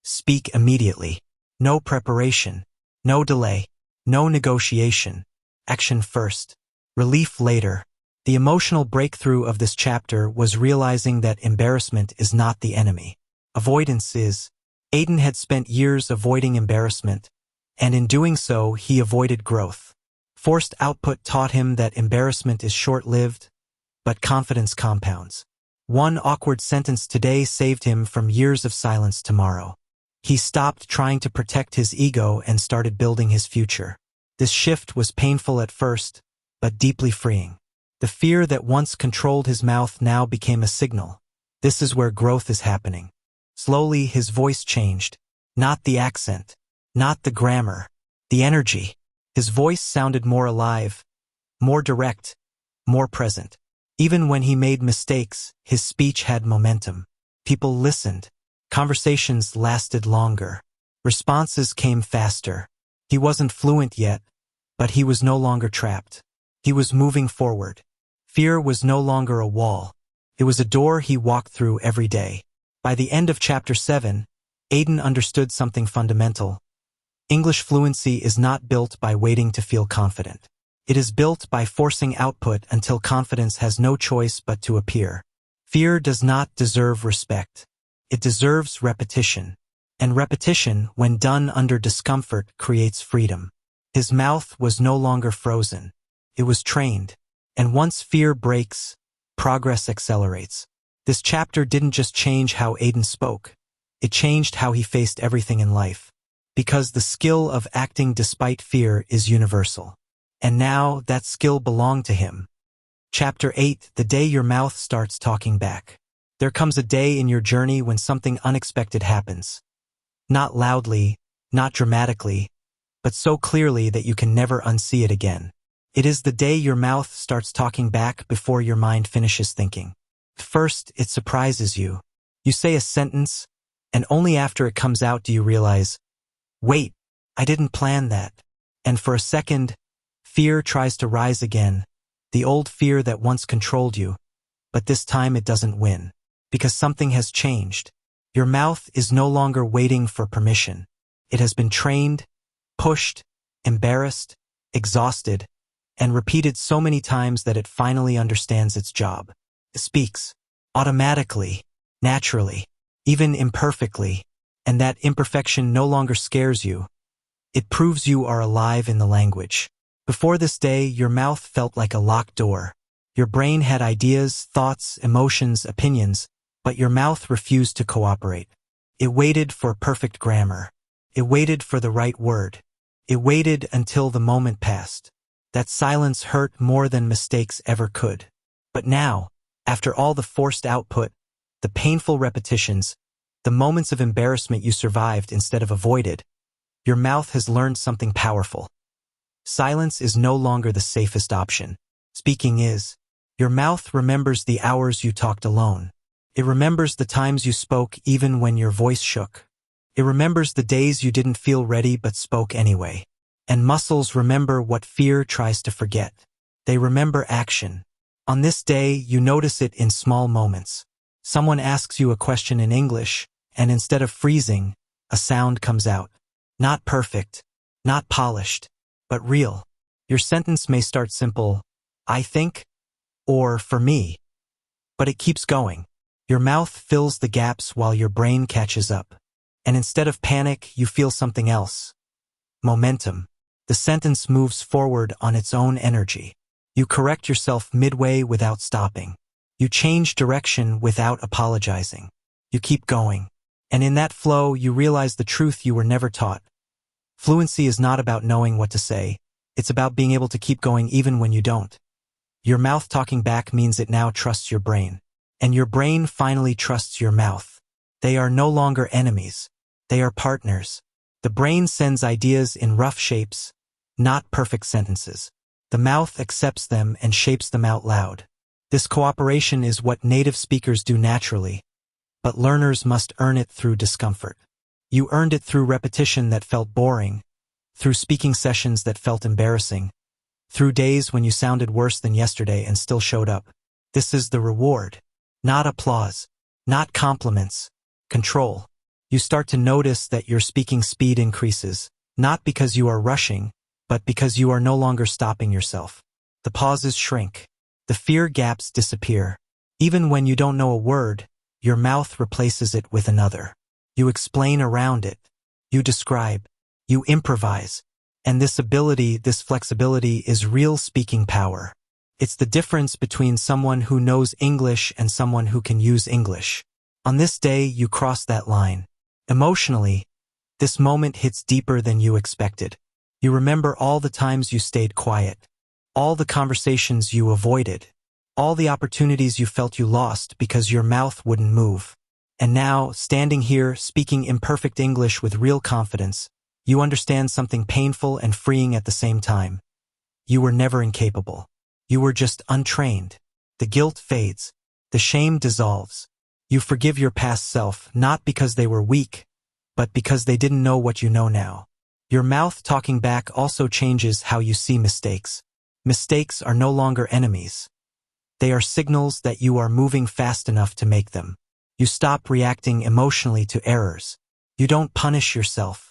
Speak immediately. No preparation. No delay. No negotiation. Action first. Relief later. The emotional breakthrough of this chapter was realizing that embarrassment is not the enemy. Avoidance is. Aiden had spent years avoiding embarrassment, and in doing so, he avoided growth. Forced output taught him that embarrassment is short-lived, but confidence compounds. One awkward sentence today saved him from years of silence tomorrow. He stopped trying to protect his ego and started building his future. This shift was painful at first, but deeply freeing. The fear that once controlled his mouth now became a signal. This is where growth is happening. Slowly, his voice changed. Not the accent, not the grammar, the energy. His voice sounded more alive, more direct, more present. Even when he made mistakes, his speech had momentum. People listened. Conversations lasted longer. Responses came faster. He wasn't fluent yet, but he was no longer trapped. He was moving forward. Fear was no longer a wall. It was a door he walked through every day. By the end of Chapter 7, Aiden understood something fundamental. English fluency is not built by waiting to feel confident. It is built by forcing output until confidence has no choice but to appear. Fear does not deserve respect. It deserves repetition. And repetition, when done under discomfort, creates freedom. His mouth was no longer frozen. It was trained. And once fear breaks, progress accelerates. This chapter didn't just change how Aiden spoke. It changed how he faced everything in life. Because the skill of acting despite fear is universal. And now that skill belonged to him. Chapter 8, the day your mouth starts talking back. There comes a day in your journey when something unexpected happens. Not loudly, not dramatically, but so clearly that you can never unsee it again. It is the day your mouth starts talking back before your mind finishes thinking. First, it surprises you. You say a sentence, and only after it comes out do you realize, wait, I didn't plan that. And for a second, fear tries to rise again, the old fear that once controlled you, but this time it doesn't win. Because something has changed. Your mouth is no longer waiting for permission. It has been trained, pushed, embarrassed, exhausted, and repeated so many times that it finally understands its job. It speaks automatically, naturally, even imperfectly, and that imperfection no longer scares you. It proves you are alive in the language. Before this day, your mouth felt like a locked door. Your brain had ideas, thoughts, emotions, opinions, but your mouth refused to cooperate. It waited for perfect grammar. It waited for the right word. It waited until the moment passed. That silence hurt more than mistakes ever could. But now, after all the forced output, the painful repetitions, the moments of embarrassment you survived instead of avoided, your mouth has learned something powerful. Silence is no longer the safest option. Speaking is. Your mouth remembers the hours you talked alone. It remembers the times you spoke even when your voice shook. It remembers the days you didn't feel ready but spoke anyway. And muscles remember what fear tries to forget. They remember action. On this day, you notice it in small moments. Someone asks you a question in English, and instead of freezing, a sound comes out. Not perfect, not polished, but real. Your sentence may start simple, I think, or for me. But it keeps going. Your mouth fills the gaps while your brain catches up. And instead of panic, you feel something else. Momentum. The sentence moves forward on its own energy. You correct yourself midway without stopping. You change direction without apologizing. You keep going. And in that flow, you realize the truth you were never taught. Fluency is not about knowing what to say. It's about being able to keep going even when you don't. Your mouth talking back means it now trusts your brain. And your brain finally trusts your mouth. They are no longer enemies. They are partners. The brain sends ideas in rough shapes, not perfect sentences. The mouth accepts them and shapes them out loud. This cooperation is what native speakers do naturally, but learners must earn it through discomfort. You earned it through repetition that felt boring, through speaking sessions that felt embarrassing, through days when you sounded worse than yesterday and still showed up. This is the reward. Not applause, not compliments, control. You start to notice that your speaking speed increases, not because you are rushing, but because you are no longer stopping yourself. The pauses shrink. The fear gaps disappear. Even when you don't know a word, your mouth replaces it with another. You explain around it. You describe. You improvise. And this ability, this flexibility is real speaking power. It's the difference between someone who knows English and someone who can use English. On this day, you cross that line. Emotionally, this moment hits deeper than you expected. You remember all the times you stayed quiet, all the conversations you avoided, all the opportunities you felt you lost because your mouth wouldn't move. And now, standing here, speaking imperfect English with real confidence, you understand something painful and freeing at the same time. You were never incapable. You were just untrained. The guilt fades. The shame dissolves. You forgive your past self, not because they were weak, but because they didn't know what you know now. Your mouth talking back also changes how you see mistakes. Mistakes are no longer enemies. They are signals that you are moving fast enough to make them. You stop reacting emotionally to errors. You don't punish yourself.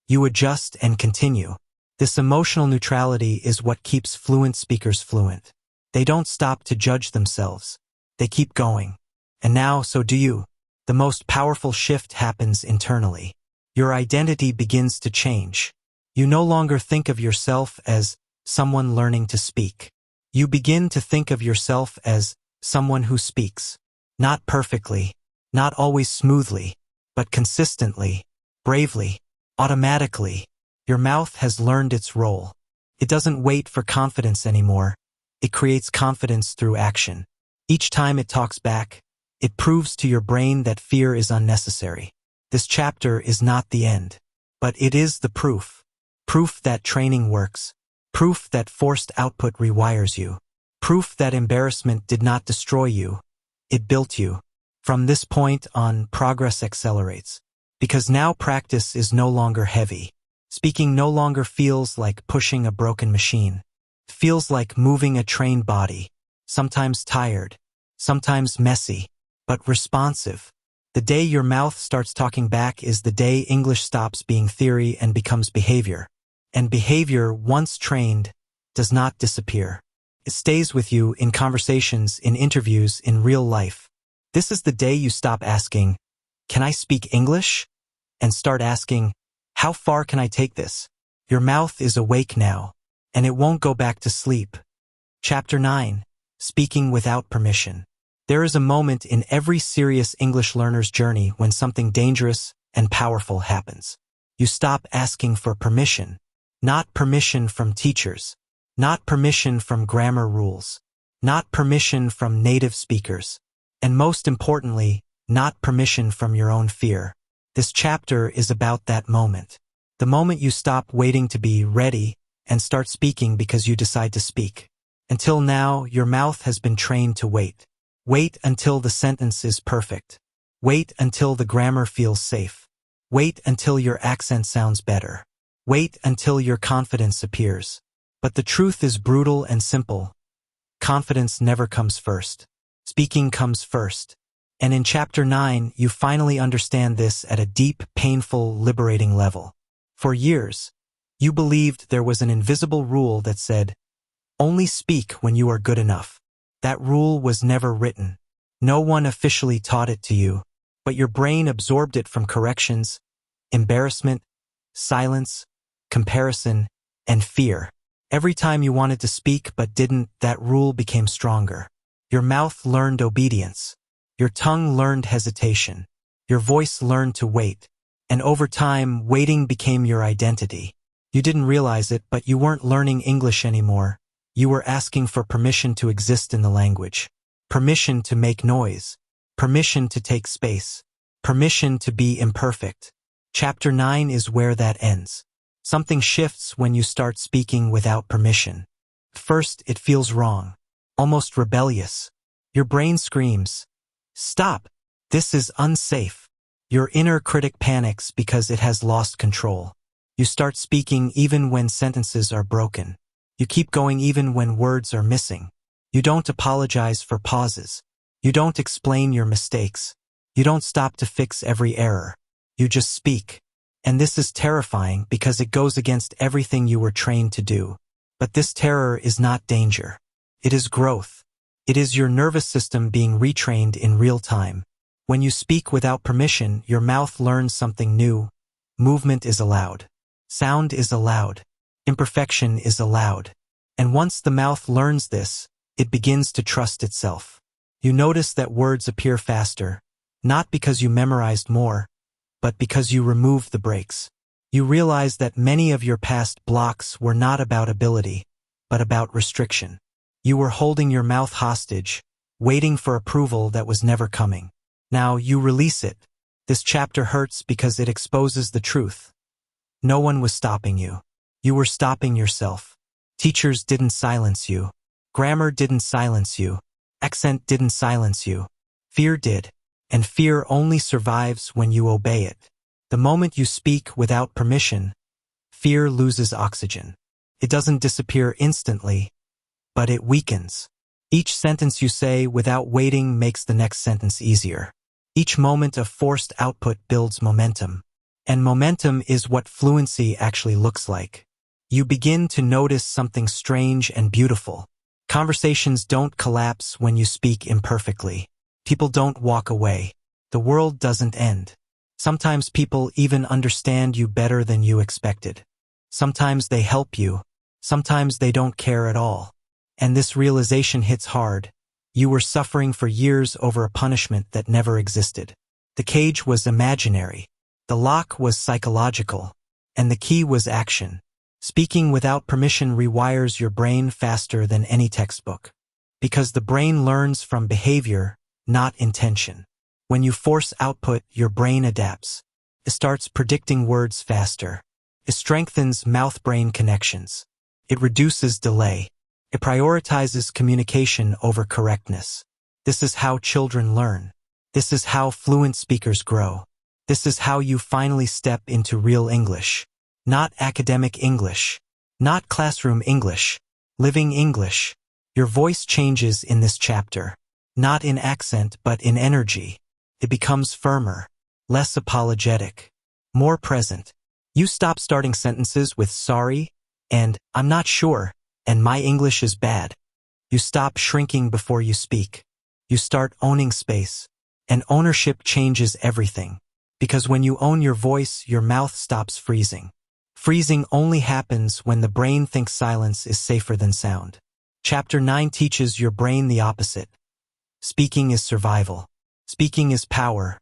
You adjust and continue. This emotional neutrality is what keeps fluent speakers fluent. They don't stop to judge themselves. They keep going. And now, so do you. The most powerful shift happens internally. Your identity begins to change. You no longer think of yourself as someone learning to speak. You begin to think of yourself as someone who speaks. Not perfectly, not always smoothly, but consistently, bravely, automatically. Your mouth has learned its role. It doesn't wait for confidence anymore. It creates confidence through action. Each time it talks back, it proves to your brain that fear is unnecessary. This chapter is not the end, but it is the proof. Proof that training works. Proof that forced output rewires you. Proof that embarrassment did not destroy you. It built you. From this point on, progress accelerates. Because now practice is no longer heavy. Speaking no longer feels like pushing a broken machine. It feels like moving a trained body, sometimes tired, sometimes messy, but responsive. The day your mouth starts talking back is the day English stops being theory and becomes behavior. And behavior, once trained, does not disappear. It stays with you in conversations, in interviews, in real life. This is the day you stop asking, "Can I speak English?" and start asking, "How far can I take this?" Your mouth is awake now, and it won't go back to sleep. Chapter 9. Speaking without permission. There is a moment in every serious English learner's journey when something dangerous and powerful happens. You stop asking for permission. Not permission from teachers. Not permission from grammar rules. Not permission from native speakers. And most importantly, not permission from your own fear. This chapter is about that moment. The moment you stop waiting to be ready and start speaking because you decide to speak. Until now, your mouth has been trained to wait. Wait until the sentence is perfect. Wait until the grammar feels safe. Wait until your accent sounds better. Wait until your confidence appears. But the truth is brutal and simple. Confidence never comes first. Speaking comes first. And in Chapter 9, you finally understand this at a deep, painful, liberating level. For years, you believed there was an invisible rule that said, "Only speak when you are good enough." That rule was never written. No one officially taught it to you, but your brain absorbed it from corrections, embarrassment, silence, comparison, and fear. Every time you wanted to speak but didn't, that rule became stronger. Your mouth learned obedience. Your tongue learned hesitation. Your voice learned to wait. And over time, waiting became your identity. You didn't realize it, but you weren't learning English anymore. You were asking for permission to exist in the language. Permission to make noise. Permission to take space. Permission to be imperfect. Chapter 9 is where that ends. Something shifts when you start speaking without permission. First, it feels wrong, almost rebellious. Your brain screams, "Stop! This is unsafe." Your inner critic panics because it has lost control. You start speaking even when sentences are broken. You keep going even when words are missing. You don't apologize for pauses. You don't explain your mistakes. You don't stop to fix every error. You just speak. And this is terrifying because it goes against everything you were trained to do. But this terror is not danger. It is growth. It is your nervous system being retrained in real time. When you speak without permission, your mouth learns something new. Movement is allowed. Sound is allowed. Imperfection is allowed. And once the mouth learns this, it begins to trust itself. You notice that words appear faster, not because you memorized more, but because you removed the brakes. You realize that many of your past blocks were not about ability, but about restriction. You were holding your mouth hostage, waiting for approval that was never coming. Now you release it. This chapter hurts because it exposes the truth. No one was stopping you. You were stopping yourself. Teachers didn't silence you. Grammar didn't silence you. Accent didn't silence you. Fear did. And fear only survives when you obey it. The moment you speak without permission, fear loses oxygen. It doesn't disappear instantly, but it weakens. Each sentence you say without waiting makes the next sentence easier. Each moment of forced output builds momentum. And momentum is what fluency actually looks like. You begin to notice something strange and beautiful. Conversations don't collapse when you speak imperfectly. People don't walk away. The world doesn't end. Sometimes people even understand you better than you expected. Sometimes they help you. Sometimes they don't care at all. And this realization hits hard. You were suffering for years over a punishment that never existed. The cage was imaginary. The lock was psychological. And the key was action. Speaking without permission rewires your brain faster than any textbook. Because the brain learns from behavior, not intention. When you force output, your brain adapts. It starts predicting words faster. It strengthens mouth-brain connections. It reduces delay. It prioritizes communication over correctness. This is how children learn. This is how fluent speakers grow. This is how you finally step into real English. Not academic English. Not classroom English. Living English. Your voice changes in this chapter. Not in accent, but in energy. It becomes firmer, less apologetic, more present. You stop starting sentences with sorry, and I'm not sure, and my English is bad. You stop shrinking before you speak. You start owning space. And ownership changes everything. Because when you own your voice, your mouth stops freezing. Freezing only happens when the brain thinks silence is safer than sound. Chapter 9 teaches your brain the opposite. Speaking is survival. Speaking is power.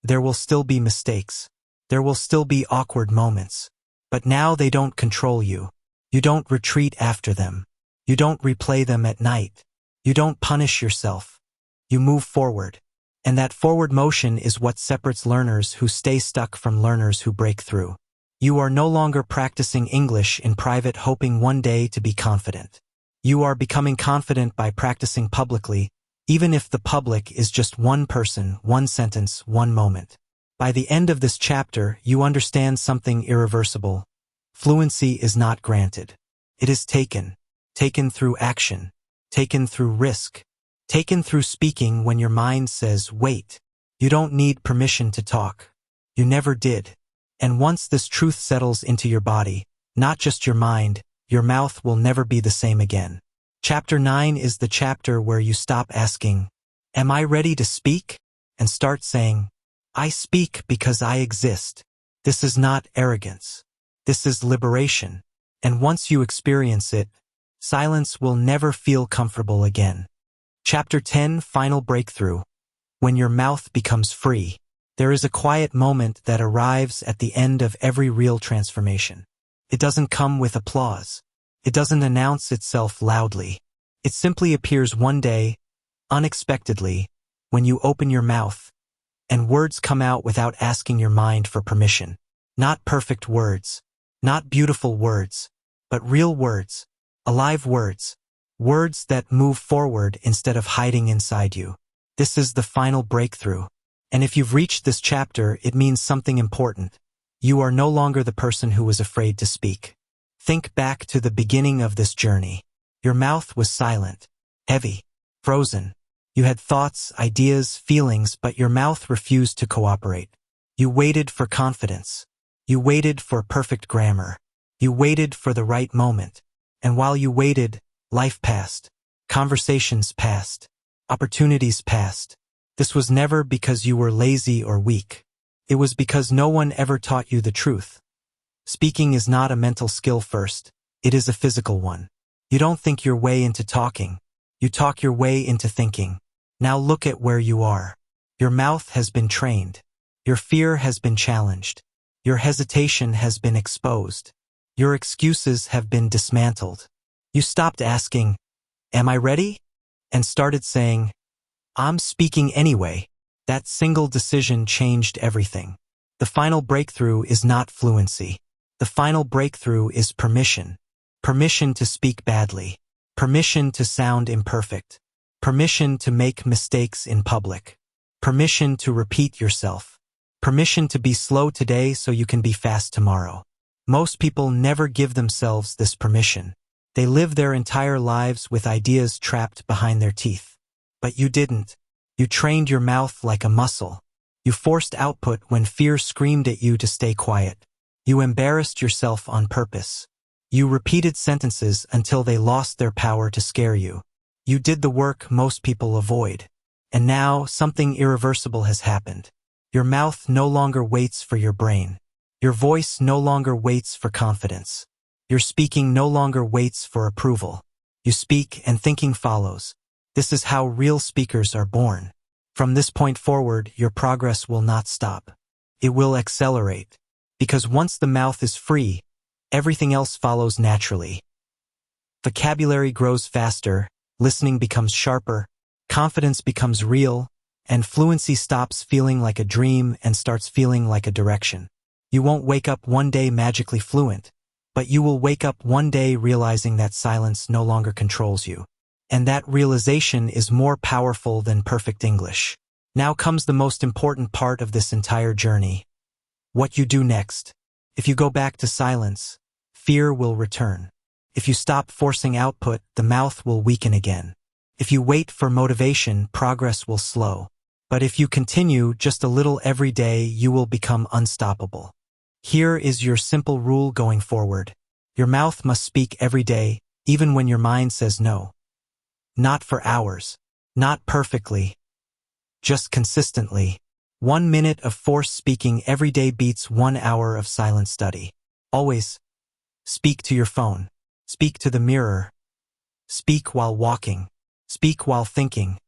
There will still be mistakes. There will still be awkward moments. But now they don't control you. You don't retreat after them. You don't replay them at night. You don't punish yourself. You move forward. And that forward motion is what separates learners who stay stuck from learners who break through. You are no longer practicing English in private hoping one day to be confident. You are becoming confident by practicing publicly, even if the public is just one person, one sentence, one moment. By the end of this chapter, you understand something irreversible. Fluency is not granted. It is taken. Taken through action. Taken through risk. Taken through speaking when your mind says, wait. You don't need permission to talk. You never did. And once this truth settles into your body, not just your mind, your mouth will never be the same again. Chapter 9 is the chapter where you stop asking, am I ready to speak? And start saying, I speak because I exist. This is not arrogance. This is liberation. And once you experience it, silence will never feel comfortable again. Chapter 10, Final Breakthrough. When your mouth becomes free, there is a quiet moment that arrives at the end of every real transformation. It doesn't come with applause. It doesn't announce itself loudly. It simply appears one day, unexpectedly, when you open your mouth, and words come out without asking your mind for permission. Not perfect words, not beautiful words, but real words, alive words. Words that move forward instead of hiding inside you. This is the final breakthrough. And if you've reached this chapter, it means something important. You are no longer the person who was afraid to speak. Think back to the beginning of this journey. Your mouth was silent, heavy, frozen. You had thoughts, ideas, feelings, but your mouth refused to cooperate. You waited for confidence. You waited for perfect grammar. You waited for the right moment. And while you waited, life passed. Conversations passed. Opportunities passed. This was never because you were lazy or weak. It was because no one ever taught you the truth. Speaking is not a mental skill first, it is a physical one. You don't think your way into talking. You talk your way into thinking. Now look at where you are. Your mouth has been trained. Your fear has been challenged. Your hesitation has been exposed. Your excuses have been dismantled. You stopped asking, "Am I ready?" and started saying, "I'm speaking anyway." That single decision changed everything. The final breakthrough is not fluency. The final breakthrough is permission. Permission to speak badly. Permission to sound imperfect. Permission to make mistakes in public. Permission to repeat yourself. Permission to be slow today so you can be fast tomorrow. Most people never give themselves this permission. They live their entire lives with ideas trapped behind their teeth. But you didn't. You trained your mouth like a muscle. You forced output when fear screamed at you to stay quiet. You embarrassed yourself on purpose. You repeated sentences until they lost their power to scare you. You did the work most people avoid. And now something irreversible has happened. Your mouth no longer waits for your brain. Your voice no longer waits for confidence. Your speaking no longer waits for approval. You speak and thinking follows. This is how real speakers are born. From this point forward, your progress will not stop. It will accelerate. Because once the mouth is free, everything else follows naturally. Vocabulary grows faster, listening becomes sharper, confidence becomes real, and fluency stops feeling like a dream and starts feeling like a direction. You won't wake up one day magically fluent, but you will wake up one day realizing that silence no longer controls you. And that realization is more powerful than perfect English. Now comes the most important part of this entire journey. What you do next. If you go back to silence, fear will return. If you stop forcing output, the mouth will weaken again. If you wait for motivation, progress will slow. But if you continue just a little every day, you will become unstoppable. Here is your simple rule going forward. Your mouth must speak every day, even when your mind says no. Not for hours. Not perfectly. Just consistently. 1 minute of forced speaking every day beats 1 hour of silent study. Always. Speak to your phone. Speak to the mirror. Speak while walking. Speak while thinking.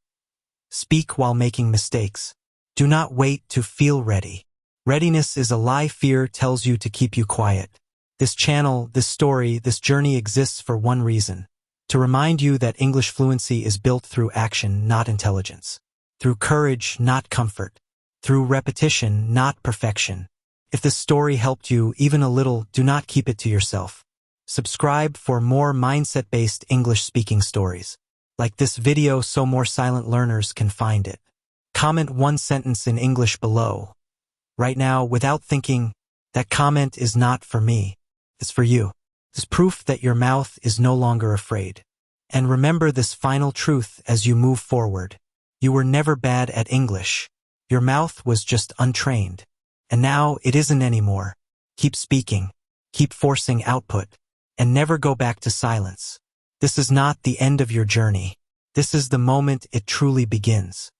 Speak while making mistakes. Do not wait to feel ready. Readiness is a lie fear tells you to keep you quiet. This channel, this story, this journey exists for one reason. To remind you that English fluency is built through action, not intelligence. Through courage, not comfort. Through repetition, not perfection. If this story helped you even a little, do not keep it to yourself. Subscribe for more mindset-based English speaking stories. Like this video so more silent learners can find it. Comment one sentence in English below. Right now, without thinking, that comment is not for me. It's for you. It's proof that your mouth is no longer afraid. And remember this final truth as you move forward. You were never bad at English. Your mouth was just untrained. And now it isn't anymore. Keep speaking. Keep forcing output. And never go back to silence. This is not the end of your journey. This is the moment it truly begins.